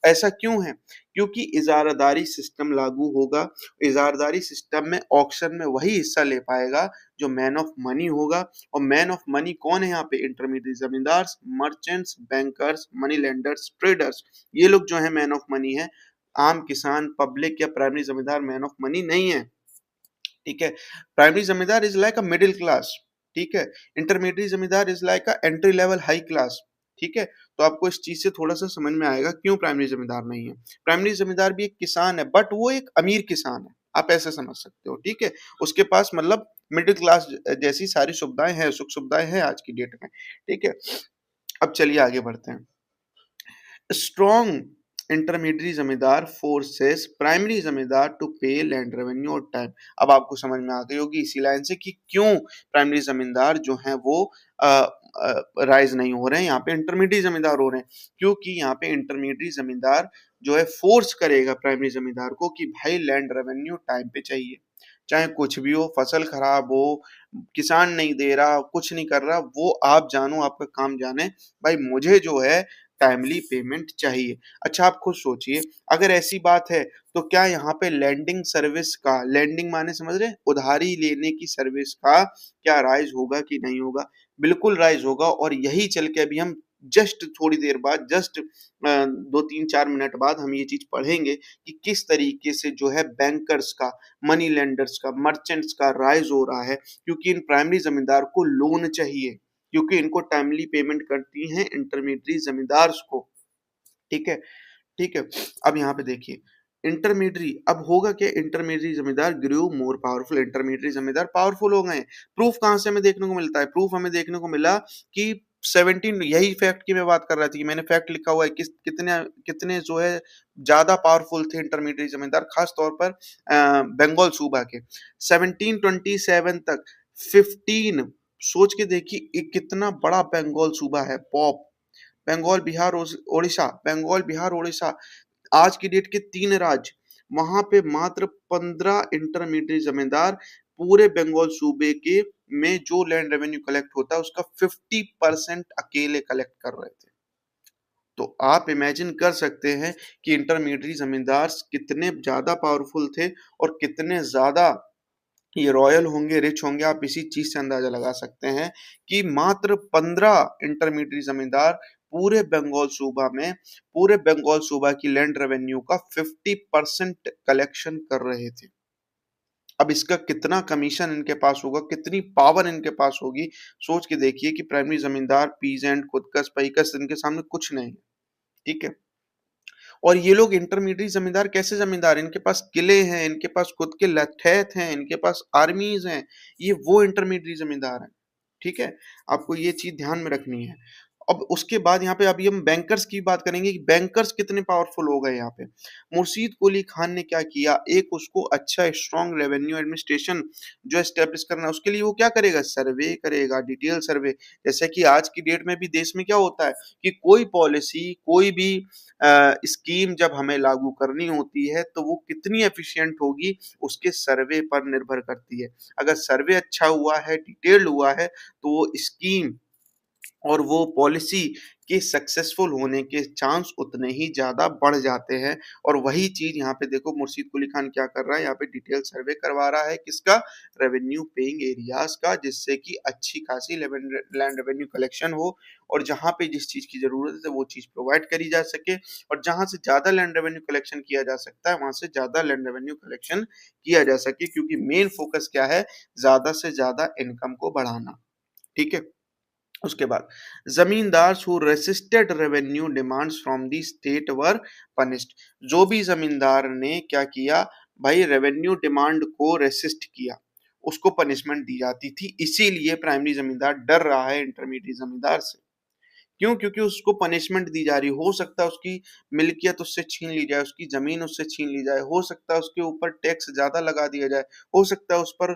ऐसा क्यों है? क्योंकि इजारादारी सिस्टम लागू होगा। इजारादारी सिस्टम में ऑक्शन में वही हिस्सा ले पाएगा जो मैन ऑफ मनी होगा। और मैन ऑफ मनी कौन है यहाँ पे? इंटरमीडिएट जमींदार, merchants, bankers, money lenders, traders, ये लोग जो है मैन ऑफ मनी है। आम किसान, पब्लिक या प्राइमरी जमींदार मैन ऑफ मनी नहीं है। ठीक है, प्राइमरी जमींदार is like a middle class. ठीक है, इंटरमीडिएट जमींदार is like a entry level high class. ठीक है, तो आपको इस चीज से थोड़ा सा समझ में आएगा क्यों प्राइमरी जमींदार नहीं है। प्राइमरी जमींदार भी एक किसान है, बट वो एक अमीर किसान है, आप ऐसे समझ सकते हो। ठीक है, उसके पास मतलब मिडिल क्लास जैसी सारी सुविधाएं हैं, सुख सुविधाएं हैं आज की डेट में। ठीक है, अब चलिए आगे बढ़ते हैं। स्ट्रॉन्ग इंटरमीडिएट जमींदार फोर्सेस प्राइमरी जमींदार टू पे लैंड रेवेन्यू और टाइम। अब आपको समझ में आ गई होगी इसी लाइन से कि क्यों प्राइमरी जमींदार जो हैं वो राइज नहीं हो रहे हैं, यहाँ पे इंटरमीडिएट जमींदार हो रहे हैं। क्योंकि यहाँ पे इंटरमीडिएट जमींदार जो है फोर्स करेगा प्राइमरी जमींदार को कि भाई लैंड रेवेन्यू टाइम पे चाहिए, चाहे कुछ भी हो, फसल खराब हो, किसान नहीं दे रहा, कुछ नहीं कर रहा, वो आप जानो, आपका काम जाने, भाई मुझे जो है टाइमली पेमेंट चाहिए। अच्छा आप खुद सोचिए, अगर ऐसी बात है तो क्या यहाँ पे लैंडिंग सर्विस का, लैंडिंग माने समझ रहे हैं, उधारी लेने की सर्विस का क्या राइज होगा कि नहीं होगा? बिल्कुल राइज होगा। और यही चल के अभी हम जस्ट थोड़ी देर बाद, जस्ट 2-3-4 मिनट बाद हम ये चीज पढ़ेंगे कि किस तरीके से जो है बैंकर्स का, मनी लेंडर्स का, मर्चेंट्स का राइज हो रहा है। क्योंकि इन प्राइमरी जमींदार को लोन चाहिए, क्योंकि इनको टाइमली पेमेंट करती हैं इंटरमीडिएट जमींदार को। ठीक है, ठीक है, अब यहाँ पे देखिए इंटरमीडिएट अब होगा क्या? इंटरमीडिएट जमींदार ग्रू मोर पावरफुल, इंटरमीडिएट जमींदार पावरफुल हो गए। प्रूफ कहां से हमें देखने को मिलता है? प्रूफ हमें देखने को मिला कि 17, यही फैक्ट की मैं बात कर रहा था कि मैंने फैक्ट लिखा हुआ है कि कितने कितने जो है ज्यादा पावरफुल थे इंटरमीडिएट जमींदार, खास तौर पर बंगाल सूबा के। 1727 तक 15, सोच के देखिए ये कितना बड़ा बंगाल सूबा है। पॉप बंगाल, बिहार, ओडिशा, बंगाल, बिहार, ओडिशा, आज की डेट के 3 राज्य, वहां पे मात्र 15 इंटरमीडिएट जमींदार पूरे बंगाल सूबे के में जो लैंड रेवेन्यू कलेक्ट होता है उसका 50% अकेले कलेक्ट कर रहे थे। तो आप इमेजिन कर सकते हैं कि इंटरमीडिएट जमींदार कितने ज्यादा पावरफुल थे और कितने ज्यादा ये रॉयल होंगे, रिच होंगे। आप इसी चीज से अंदाजा लगा सकते हैं कि मात्र 15 इंटरमीडिएट जमींदार पूरे बंगाल सूबा में, पूरे बंगाल सूबा की लैंड रेवेन्यू का 50% कलेक्शन कर रहे थे। अब इसका कितना कमीशन इनके पास होगा, कितनी पावर इनके पास होगी, सोच के देखिए कि प्राइमरी जमींदार पीजेंट, खुदकश पैकस इनके सामने कुछ नहीं। ठीक है, और ये लोग इंटरमीडिएट जमींदार कैसे जमींदार? इनके पास किले हैं, इनके पास खुद के लठैत हैं, इनके पास आर्मीज हैं, ये वो इंटरमीडिएट जमींदार हैं। ठीक है, आपको ये चीज ध्यान में रखनी है। अब उसके बाद यहाँ पे अभी हम बैंकर्स की बात करेंगे कि बैंकर्स कितने पावरफुल हो गए यहाँ पे। मुर्शीद कुली खान ने क्या किया, एक उसको अच्छा स्ट्रॉन्ग रेवेन्यू एडमिनिस्ट्रेशन जो एस्टेब्लिश करना है, उसके लिए वो क्या करेगा? सर्वे करेगा, डिटेल सर्वे। जैसे कि आज की डेट में भी देश में क्या होता है कि कोई पॉलिसी, कोई भी स्कीम जब हमें लागू करनी होती है तो वो कितनी एफिशिएंट होगी उसके सर्वे पर निर्भर करती है। अगर सर्वे अच्छा हुआ है, डिटेल्ड हुआ है, तो वो स्कीम और वो पॉलिसी के सक्सेसफुल होने के चांस उतने ही ज्यादा बढ़ जाते हैं। और वही चीज यहाँ पे देखो मुर्शीद कुली खान क्या कर रहा है, यहाँ पे डिटेल सर्वे करवा रहा है किसका? रेवेन्यू पेइंग एरियाज का, जिससे कि अच्छी खासी लैंड रेवेन्यू कलेक्शन हो और जहाँ पे जिस चीज की जरूरत है वो चीज प्रोवाइड करी जा सके। और जहां से ज्यादा लैंड रेवेन्यू कलेक्शन किया जा सकता है वहां से ज्यादा लैंड रेवेन्यू कलेक्शन किया जा सके, क्योंकि मेन फोकस क्या है? ज्यादा से ज्यादा इनकम को बढ़ाना। ठीक है, उसके बाद जमींदार who resisted revenue demands from the state were punished. जो भी जमींदार ने क्या किया भाई, रेवेन्यू डिमांड को रेसिस्ट किया, उसको पनिशमेंट दी जाती थी। इसीलिए प्राइमरी जमींदार डर रहा है इंटरमीडिएट जमींदार से क्यों? क्योंकि उसको पनिशमेंट दी जा रही है। हो सकता है उसकी मिल्कियत उससे छीन ली जाए, उसकी ज़मीन उससे छीन ली जाए, हो सकता है उसके ऊपर टैक्स ज़्यादा लगा दिया जाए, हो सकता है उस पर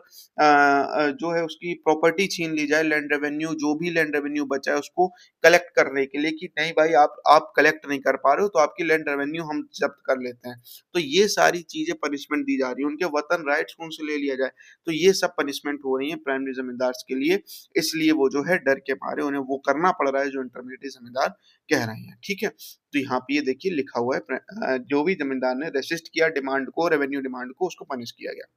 जो है उसकी प्रॉपर्टी छीन ली जाए, लैंड रेवेन्यू जो भी लैंड रेवेन्यू बचा है उसको कलेक्ट करने के लिए कि नहीं भाई आप कलेक्ट नहीं कर पा रहे हो तो आपकी लैंड रेवेन्यू हम ज़ब्त कर लेते हैं। तो ये सारी चीज़ें पनिशमेंट दी जा रही है, उनके वतन राइट्स को उनसे ले लिया जाए। तो ये सब पनिशमेंट हो रही है प्राइमरी ज़मींदार्स के लिए, इसलिए वो जो है डर के मारे उन्हें वो करना पड़ रहा है जो इंटरमीडिएट ज़मींदार कह रहे हैं, ठीक है? तो यहाँ पे ये देखिए लिखा हुआ है जो भी ज़मींदार ने रेसिस्ट किया डिमांड को, रेवेन्यू डिमांड को, उसको पनिश किया गया।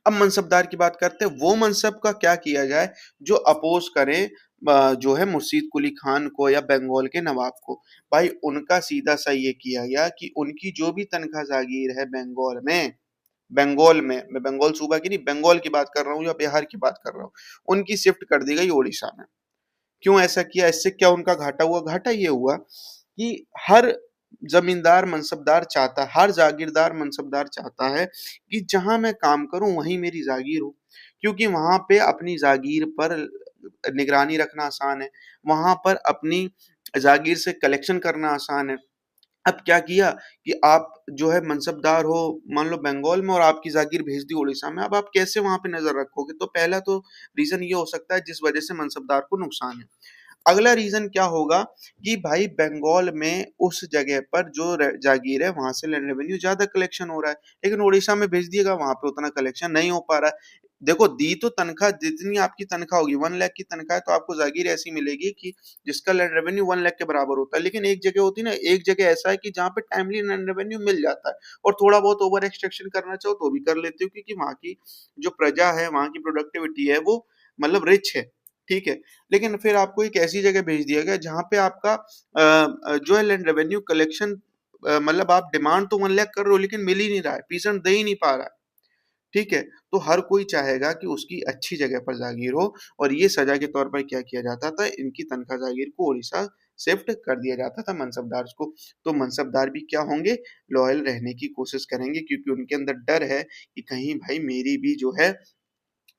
अब मनसबदार की बात करते हैं, वो मनसब का क्या किया जाए जो अपोज करे जो है मुर्शीद कुली खान को या बंगाल के नवाब को। भाई उनका सीधा सा ये किया गया कि उनकी जो भी तनख्वाह जागीर है बंगाल में, मैं बंगाल सूबा की नहीं बंगाल की बात कर रहा हूँ या बिहार की बात कर रहा हूँ, उनकी शिफ्ट कर दी गई ओडिशा में। क्यों ऐसा किया? इससे क्या उनका घाटा हुआ? घाटा ये हुआ कि हर जमींदार मनसबदार चाहता, हर जागीरदार मनसबदार चाहता है कि जहां मैं काम करूं वहीं मेरी जागीर हो, क्योंकि वहां पे अपनी जागीर पर निगरानी रखना आसान है, वहां पर अपनी जागीर से कलेक्शन करना आसान है। अब क्या किया कि आप जो है मनसबदार हो, मान लो बंगाल में, और आपकी जागीर भेज दी उड़ीसा में, अब आप कैसे वहां पे नजर रखोगे? तो पहला तो रीजन ये हो सकता है जिस वजह से मनसबदार को नुकसान है। अगला रीजन क्या होगा कि भाई बंगाल में उस जगह पर जो जागीर है वहां से लैंड रेवेन्यू ज्यादा कलेक्शन हो रहा है, लेकिन उड़ीसा में भेज दिएगा वहां पे उतना कलेक्शन नहीं हो पा रहा है। देखो दी तो तनख्वाह जितनी आपकी तनख्वाह होगी 1 लाख की तनख्वाह है तो आपको जागीर ऐसी मिलेगी कि जिसका लैंड रेवेन्यू 1 लाख के बराबर होता है, लेकिन एक जगह होती है ना, एक जगह ऐसा है कि जहाँ पे टाइमली लैंड रेवेन्यू मिल जाता है और थोड़ा बहुत ओवर एक्सट्रैक्शन करना चाहो तो भी कर लेते हो, क्योंकि वहां की जो प्रजा है, वहां की प्रोडक्टिविटी है वो मतलब रिच है, ठीक है। लेकिन फिर आपको एक ऐसी जगह भेज दिया गया जहाँ पे आपका जो है लैंड रेवेन्यू कलेक्शन मतलब आप डिमांड तो 1 लाख कर रहे हो लेकिन मिल ही नहीं रहा है, पीसेंट दे ही नहीं पा रहा है, ठीक है। तो हर कोई चाहेगा कि उसकी अच्छी जगह पर जागीर हो, और ये सजा के तौर पर क्या किया जाता था, इनकी तनख्वाह जागीर को उड़ीसा शिफ्ट कर दिया जाता था मनसबदार को। तो मनसबदार भी क्या होंगे, लॉयल रहने की कोशिश करेंगे, क्योंकि उनके अंदर डर है कि कहीं भाई मेरी भी जो है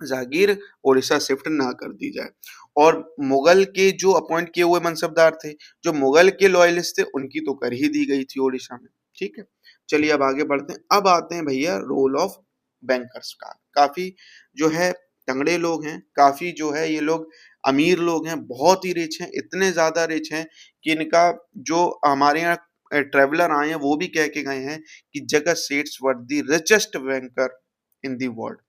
जागीर उड़ीसा शिफ्ट ना कर दी जाए। और मुगल के जो अपॉइंट किए हुए मनसबदार थे, जो मुगल के लॉयलिस्ट थे, उनकी तो कर ही दी गई थी उड़ीसा में, ठीक है। चलिए अब आगे बढ़ते हैं। अब आते हैं भैया रोल ऑफ बैंकर्स का। काफी जो है तंगड़े लोग हैं, काफी जो है ये लोग अमीर लोग हैं, बहुत ही रिच हैं, इतने ज्यादा रिच हैं कि इनका जो हमारे यहाँ ट्रेवलर आए हैं वो भी कह के गए हैं कि Jagat Seths were the richest banker in the world.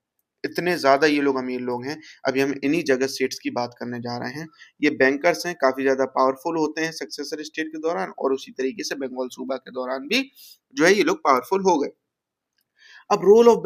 इतने ज़्यादा ये लोग अमीर लोग हैं। अभी हम इन्हीं जगत सेट्स की बात करने जा रहे हैं। ये बैंकर्स हैं, काफ़ी ज़्यादा पावरफुल होते हैं सक्सेसर स्टेट के दौरान, और उसी तरीके से बंगाल सूबा के दौरान भी जो है ये लोग पावरफुल हो गए। अब रोल ऑफ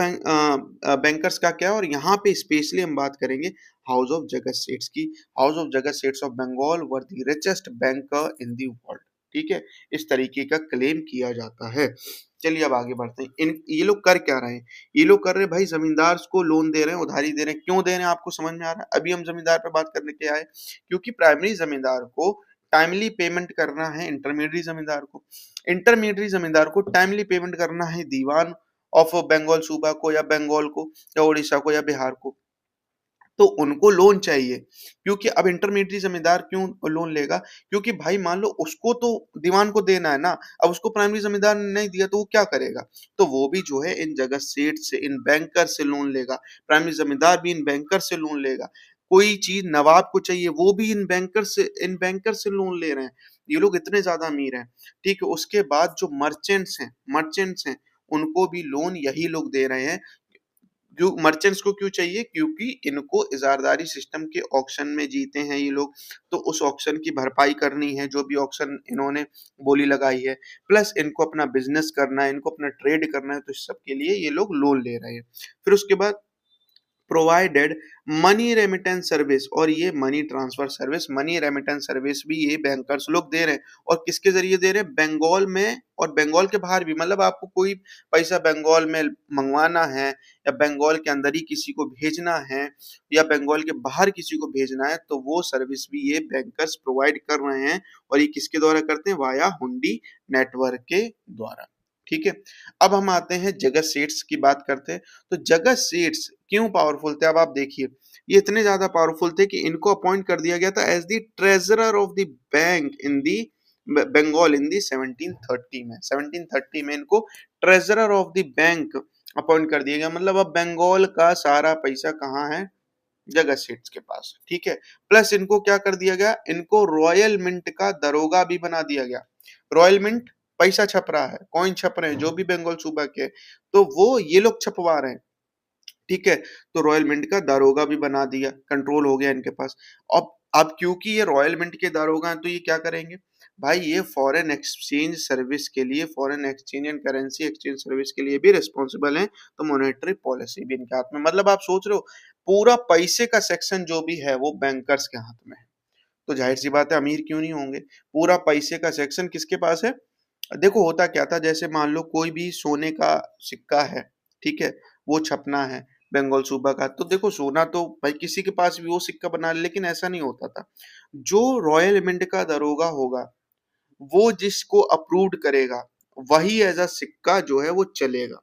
बैंकर्स का क्या है, और यहाँ पे स्पेशली हम बात करेंगे हाउस ऑफ जगत सेट्स की। House of Jagat Seths of Bengal were the richest banker in the world, ठीक है। इस तरीके का क्लेम किया जाता है। चलिए अब आगे बढ़ते हैं। इन ये लोग कर क्या रहे हैं? ये लोग कर रहे हैं भाई जमींदार को लोन दे रहे हैं, उधारी दे रहे हैं। क्यों दे रहे हैं आपको समझ में आ रहा है? अभी हम जमींदार पे बात करने के आए, क्योंकि प्राइमरी जमींदार को टाइमली पेमेंट करना है इंटरमीडिएट जमींदार को, इंटरमीडिएट जमींदार को टाइमली पेमेंट करना है दीवान ऑफ बंगाल सूबा को या बंगाल को या उड़ीसा को या बिहार को। तो उनको लोन चाहिए, क्योंकि अब इंटरमीडिएट जमींदार क्यों लोन लेगा? क्योंकि भाई मान लो उसको तो दीवान को देना है ना, अब उसको प्राइमरी जमींदार ने नहीं दिया तो वो क्या करेगा? तो वो भी जो है इन जगत सेठ से, इन बैंकर से लोन लेगा। प्राइमरी जमींदार भी इन बैंकर से लोन लेगा। कोई चीज नवाब को चाहिए वो भी इन बैंकर से लोन ले रहे हैं। ये लोग इतने ज्यादा अमीर हैं, ठीक है। उसके बाद जो मर्चेंट्स हैं उनको भी लोन यही लोग दे रहे हैं। क्यों मर्चेंट्स को क्यों चाहिए? क्योंकि इनको इजारदारी सिस्टम के ऑक्शन में जीते हैं ये लोग, तो उस ऑक्शन की भरपाई करनी है, जो भी ऑक्शन इन्होंने बोली लगाई है, प्लस इनको अपना बिजनेस करना है, इनको अपना ट्रेड करना है, तो इस सब के लिए ये लोग लोन ले रहे हैं। फिर उसके बाद प्रोवाइडेड मनी रेमिटेंस सर्विस, और ये मनी रेमिटेंस सर्विस भी ये बैंकर्स लोग दे रहे हैं। और किसके जरिए दे रहे हैं? बंगाल में और बंगाल के बाहर भी। मतलब आपको कोई पैसा बंगाल में मंगवाना है या बंगाल के अंदर ही किसी को भेजना है या बंगाल के बाहर किसी को भेजना है, तो वो सर्विस भी ये बैंकर्स प्रोवाइड कर रहे हैं। और ये किसके द्वारा करते हैं? वाया हुंडी नेटवर्क के द्वारा, ठीक है। अब हम आते हैं जगत सेठ्स की बात करते हैं। तो जगत सेठ्स क्यों पावरफुल थे, अब आप देखिए, ये इतने ज्यादा पावरफुल थे कि इनको अपॉइंट कर दिया गया था as the treasurer of the bank in the Bengal in the 1730 में। 1730 में इनको treasurer of the bank appoint कर दिया गया। मतलब अब बंगाल का सारा पैसा कहाँ है, जगत सेठ के पास, ठीक है। प्लस इनको क्या कर दिया गया, इनको रॉयल मिंट का दरोगा भी बना दिया गया। रॉयल मिंट, पैसा छप रहा है, कॉइन छप रहे हैं जो भी बंगाल सूबा के, तो वो ये लोग छपवा रहे हैं, ठीक है। तो रॉयल मिंट का दारोगा भी बना दिया, कंट्रोल हो गया इनके पास। अब क्योंकि ये रॉयल मिंट के दारोगा हैं तो ये क्या करेंगे भाई, ये फॉरेन एक्सचेंज सर्विस के लिए, foreign exchange and currency exchange service के लिए भी रिस्पॉन्सिबल हैं। तो मॉनेटरी पॉलिसी भी इनके हाथ में, मतलब आप सोच रहे हो पूरा पैसे का सेक्शन जो भी है वो बैंकर्स के हाथ में है। तो जाहिर सी बात है अमीर क्यों नहीं होंगे, पूरा पैसे का सेक्शन किसके पास है। देखो होता क्या था, जैसे मान लो कोई भी सोने का सिक्का है, ठीक है, वो छपना है बंगाल सूबा का, तो देखो सोना तो भाई किसी के पास भी वो सिक्का बना ले, लेकिन ऐसा नहीं होता था। जो रॉयल मिंट का दरोगा होगा वो जिसको अप्रूव्ड करेगा वही एज अ सिक्का जो है वो चलेगा,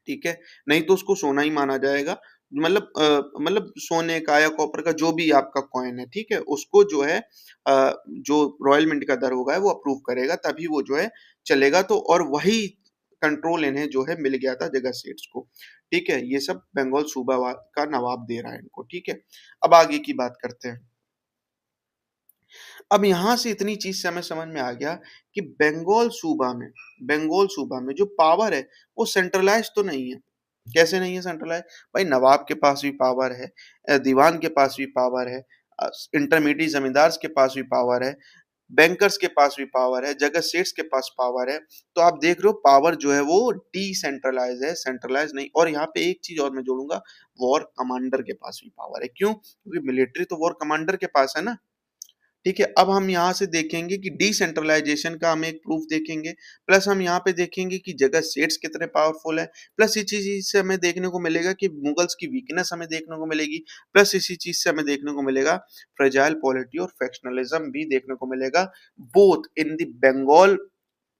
ठीक है। नहीं तो उसको सोना ही माना जाएगा। मतलब सोने का या कॉपर का जो भी आपका कॉइन है, ठीक है, उसको जो है जो रॉयल मिंट का दर होगा वो अप्रूव करेगा तभी वो जो है चलेगा। तो और वही कंट्रोल इन्हें जो है मिल गया था जगत सेठ्स को, ठीक है। ये सब बंगाल सूबा का नवाब दे रहा है इनको, ठीक है। अब आगे की बात करते हैं। अब यहाँ से इतनी चीज से हमें समझ में आ गया कि बंगाल सूबा में जो पावर है वो सेंट्रलाइज तो नहीं है। कैसे नहीं है सेंट्रलाइज, भाई नवाब के पास भी पावर है, दीवान के पास भी पावर है, इंटरमीडिएट जमींदार के पास भी पावर है, बैंकर्स के पास भी पावर है, जगत सेठ्स के पास पावर है। तो आप देख रहे हो पावर जो है वो डिसेंट्रलाइज है, सेंट्रलाइज नहीं। और यहाँ पे एक चीज और मैं जोड़ूंगा, वॉर कमांडर के पास भी पावर है। क्यों, क्योंकि मिलिट्री तो वॉर कमांडर के पास है ना, ठीक है। अब हम यहाँ से देखेंगे कि डिसेंट्रलाइजेशन का हम एक प्रूफ देखेंगे, प्लस हम यहाँ पे देखेंगे कि जगत सेठ्स कितने पावरफुल है, प्लस इसी चीज से हमें देखने को मिलेगा कि मुगल्स की वीकनेस हमें देखने को मिलेगी, प्लस इसी चीज से हमें देखने को मिलेगा फ्रेजाइल पॉलिटी और फैक्शनलिज्म भी देखने को मिलेगा, बोथ इन द बंगाल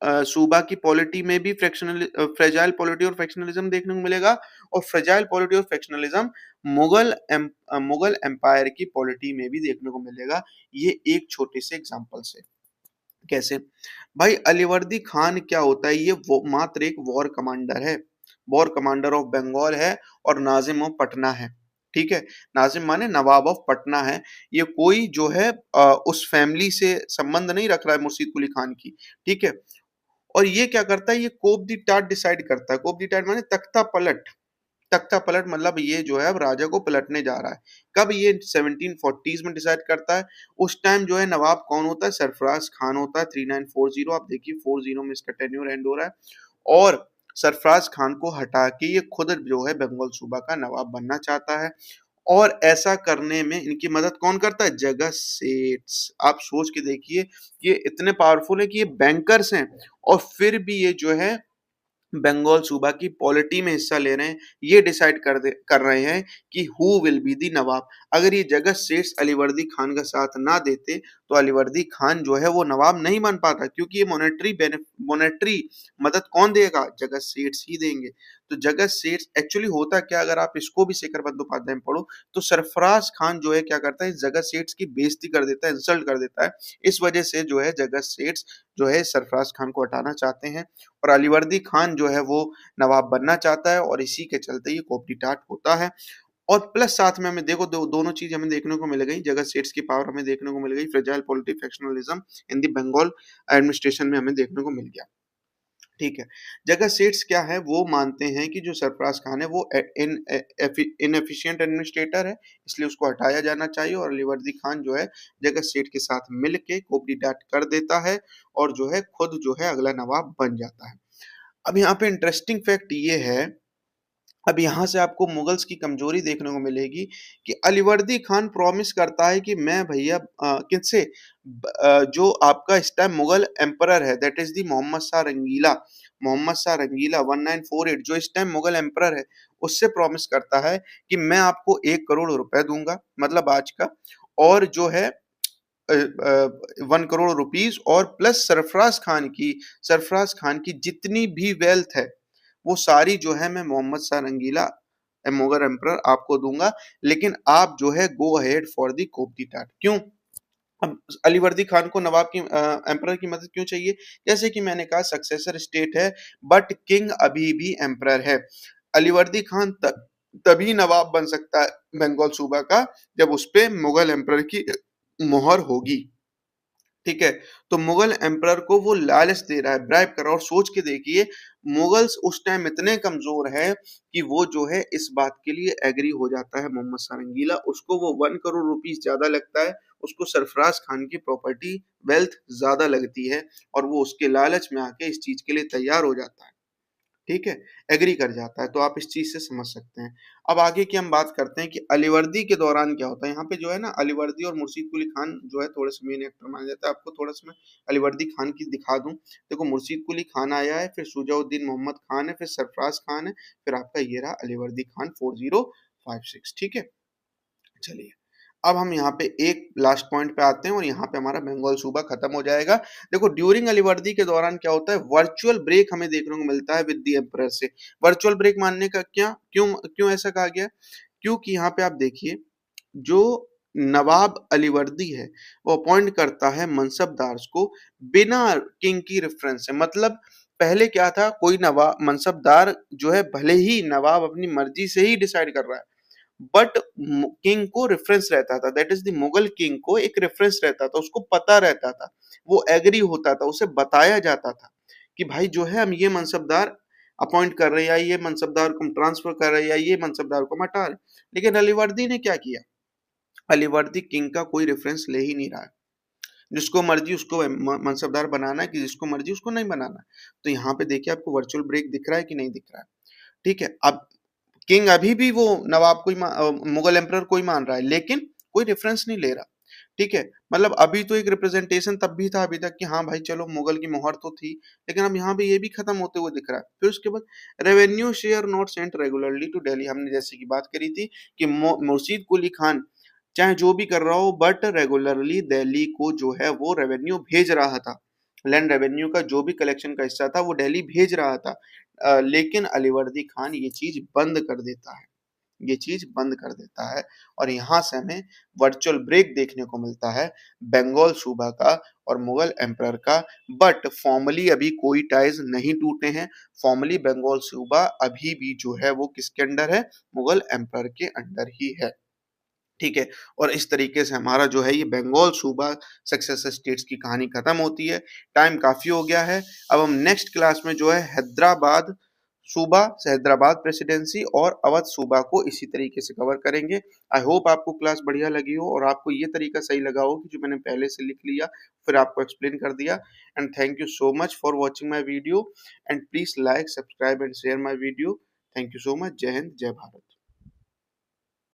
सूबा की पॉलिटी में भी फ्रेजाइल पॉलिटी और फैक्शनलिज्म देखने को मिलेगा, और फ्रेजाइल पॉलिटी और फैक्शनलिज्म मुगल एम्पायर की पॉलिटी में भी देखने को मिलेगा। ये एक छोटे से एग्जांपल से। कैसे भाई, अलीवर्दी खान क्या होता है, ये वो मात्र एक वॉर कमांडर है, वॉर कमांडर ऑफ बंगाल है और नाजिम ऑफ पटना है, ठीक है। नाजिम माने नवाब ऑफ पटना है। ये कोई जो है उस फैमिली से संबंध नहीं रख रहा है मुर्शीद कुली खान की, ठीक है। और ये क्या करता है, ये कोप दी टाट डिसाइड करता है। कोप दी टाट माने तख्ता पलट, तख्ता पलट मतलब ये जो है अब राजा को पलटने जा रहा है। कब, ये 1740s में डिसाइड करता है। उस टाइम जो है नवाब कौन होता है, सरफराज खान होता है। 3940, आप देखिए 40 में इसका टेन्योर एंड हो रहा है। और सरफराज खान को हटा के ये खुद जो है बंगाल सूबा का नवाब बनना चाहता है। और ऐसा करने में इनकी मदद कौन करता है, जगत सेठ्स। आप सोच के देखिए, ये इतने पावरफुल है कि ये बैंकर्स हैं और फिर भी ये जो है बंगाल सूबा की पॉलिटी में हिस्सा ले रहे हैं। ये डिसाइड कर रहे हैं कि हु विल बी दी नवाब। अगर ये जगत सेठ अलीवर्दी खान का साथ ना देते तो अलीवर्दी खान जो है वो नवाब नहीं बन पाता, क्योंकि ये मॉनेटरी मदद कौन देगा, जगत सेठ ही देंगे। तो जगत सेठ एक्चुअली होता क्या, अगर आप इसको भी शेखर बंदोपाध्याय में पढ़ो तो सरफराज खान जो है क्या करता है, जगत सेठ की बेइज्जती कर देता है, इंसल्ट कर देता है। इस वजह से जो है जगत सेठ जो है सरफराज खान को हटाना चाहते हैं और अलीवर्दी खान जो है वो नवाब बनना चाहता है, और इसी के चलते ये कोपटी टाट होता है। और प्लस साथ में हमें देखो दोनों चीज हमें देखने को मिल गई, जगत सेठ्स की पावर हमें देखने को मिल गई, fragile polity factionalism in the Bengal administration में हमें देखने को मिल गया, ठीक है। जगत सेठ्स क्या है, वो मानते हैं कि जो सरफराज खान है वो इनएफिशिएंट एडमिनिस्ट्रेटर है, इसलिए उसको हटाया जाना चाहिए। और अलीवर्दी खान जो है जगत सेठ के साथ मिलके कोपटी टाट कर देता है और जो है खुद जो है अगला नवाब बन जाता है। अब यहाँ पे इंटरेस्टिंग फैक्ट ये है, अब यहाँ से आपको मुगल्स की कमजोरी देखने को मिलेगी कि अलीवर्दी खान प्रॉमिस करता है कि मैं भैया किससे जो आपका इस टाइम मुगल एम्परर है, that is the Mohammad Shah Rangila 1948 जो इस टाइम मुगल एम्परर है, उससे प्रॉमिस करता है कि मैं आपको 1 करोड़ रुपए दूंगा, मतलब आज का। और जो है 1 करोड़ रुपीस और प्लस सरफराज खान की जितनी भी वेल्थ है वो सारी जो है मैं मोहम्मद शाह रंगीला मुगल एम्परर आपको दूंगा, लेकिन आप जो है गो अहेड फॉर द कोपदी टाट। क्यों? अब अलीवर्दी खान को नवाब की एम्परर की मदद क्यों चाहिए? जैसे कि मैंने कहा सक्सेसर स्टेट है, बट किंग अभी भी एम्परर है। अलीवर्दी खान तभी नवाब बन सकता है बंगाल सूबा का जब उस पे मुगल एम्परर की मोहर होगी। ठीक है, तो मुगल एम्परर को वो लालच दे रहा है, ब्राइब कर रहा है। और सोच के देखिए मुगल्स उस टाइम इतने कमजोर है कि वो जो है इस बात के लिए एग्री हो जाता है मोहम्मद शाह रंगीला, उसको वो 1 करोड़ रुपीस ज्यादा लगता है, उसको सरफराज खान की प्रॉपर्टी वेल्थ ज्यादा लगती है और वो उसके लालच में आके इस चीज के लिए तैयार हो जाता है। ठीक है, एग्री कर जाता है, तो आप इस चीज से समझ सकते हैं। अब आगे की हम बात करते हैं कि अलीवर्दी के दौरान क्या होता है। यहाँ पे जो है ना अलीवर्दी और मुर्शीद कुली खान जो है थोड़े से मेन एक्टर माने जाते हैं। आपको थोड़ा सा मैं अलीवर्दी खान की दिखा दूं। देखो मुर्शीद कुली खान आया है, फिर शुजाउद्दीन मोहम्मद खान है, फिर सरफराज खान है, फिर आपका ये रहा अलीवर्दी खान 4056। ठीक है, चलिए अब हम यहाँ पे एक लास्ट पॉइंट पे आते हैं और यहाँ पे हमारा बंगाल सूबा खत्म हो जाएगा। देखो ड्यूरिंग अलीवर्दी के दौरान क्या होता है, वर्चुअल ब्रेक हमें देखने को मिलता है विद द एम्परर से। वर्चुअल ब्रेक मानने का क्या, क्यों क्यों ऐसा कहा गया? क्योंकि यहाँ पे आप देखिए जो नवाब अलीवर्दी है वो अपॉइंट करता है मनसबदार को बिना किंग की रेफरेंस से। मतलब पहले क्या था, कोई नवाब मनसबदार जो है भले ही नवाब अपनी मर्जी से ही डिसाइड कर रहा है, बट किंग को रेफरेंस रहता था, that is the Mughal king को एक रेफरेंस रहता था, उसको पता रहता था, वो एग्री होता था, उसे बताया जाता था कि भाई जो है हम ये मनसबदार अपॉइंट कर रहे हैं या ये मनसबदार को हम ट्रांसफर कर रहे हैं या ये मनसबदार को हम हटा रहे। लेकिन अलीवर्दी ने क्या किया, अलीवर्दी किंग का कोई रेफरेंस ले ही नहीं रहा है, जिसको मर्जी उसको मनसबदार बनाना है कि जिसको मर्जी उसको नहीं बनाना है। तो यहाँ पे देखिए आपको वर्चुअल ब्रेक दिख रहा है कि नहीं दिख रहा है। ठीक है, अब किंग अभी भी वो नवाब को ही मुगल एम्परर को ही मान रहा है, लेकिन कोई रेफरेंस नहीं ले रहा। ठीक है, मतलब अभी तो एक रिप्रेजेंटेशन तब भी था अभी तक कि हाँ भाई चलो मुगल की मोहर तो थी, लेकिन अब यहाँ पे ये भी खत्म होते हुए दिख रहा है। फिर उसके बाद revenue share not sent regularly to Delhi, हमने जैसे की बात करी थी कि मुर्शीद कुली खान चाहे जो भी कर रहा हो बट रेगुलरली दिल्ली को जो है वो रेवेन्यू भेज रहा था, लैंड रेवेन्यू का जो भी कलेक्शन का हिस्सा था वो दिल्ली भेज रहा था। लेकिन अलीवर्दी खान ये चीज बंद कर देता है, ये चीज बंद कर देता है। और यहाँ से हमें वर्चुअल ब्रेक देखने को मिलता है बंगाल सूबा का और मुगल एम्परर का। बट फॉर्मली अभी कोई टाइज नहीं टूटे हैं, फॉर्मली बंगाल सूबा अभी भी जो है वो किसके अंडर है, मुगल एम्परर के अंडर ही है। ठीक है, और इस तरीके से हमारा जो है ये बंगाल सूबा सक्सेसर स्टेट्स की कहानी खत्म होती है। टाइम काफी हो गया है, अब हम नेक्स्ट क्लास में जो है हैदराबाद सूबा, हैदराबाद प्रेसिडेंसी और अवध सूबा को इसी तरीके से कवर करेंगे। आई होप आपको क्लास बढ़िया लगी हो और आपको ये तरीका सही लगा हो कि जो मैंने पहले से लिख लिया फिर आपको एक्सप्लेन कर दिया। And thank you so much for watching my video and please like subscribe and share my video. Thank you so much. जय हिंद, जय भारत।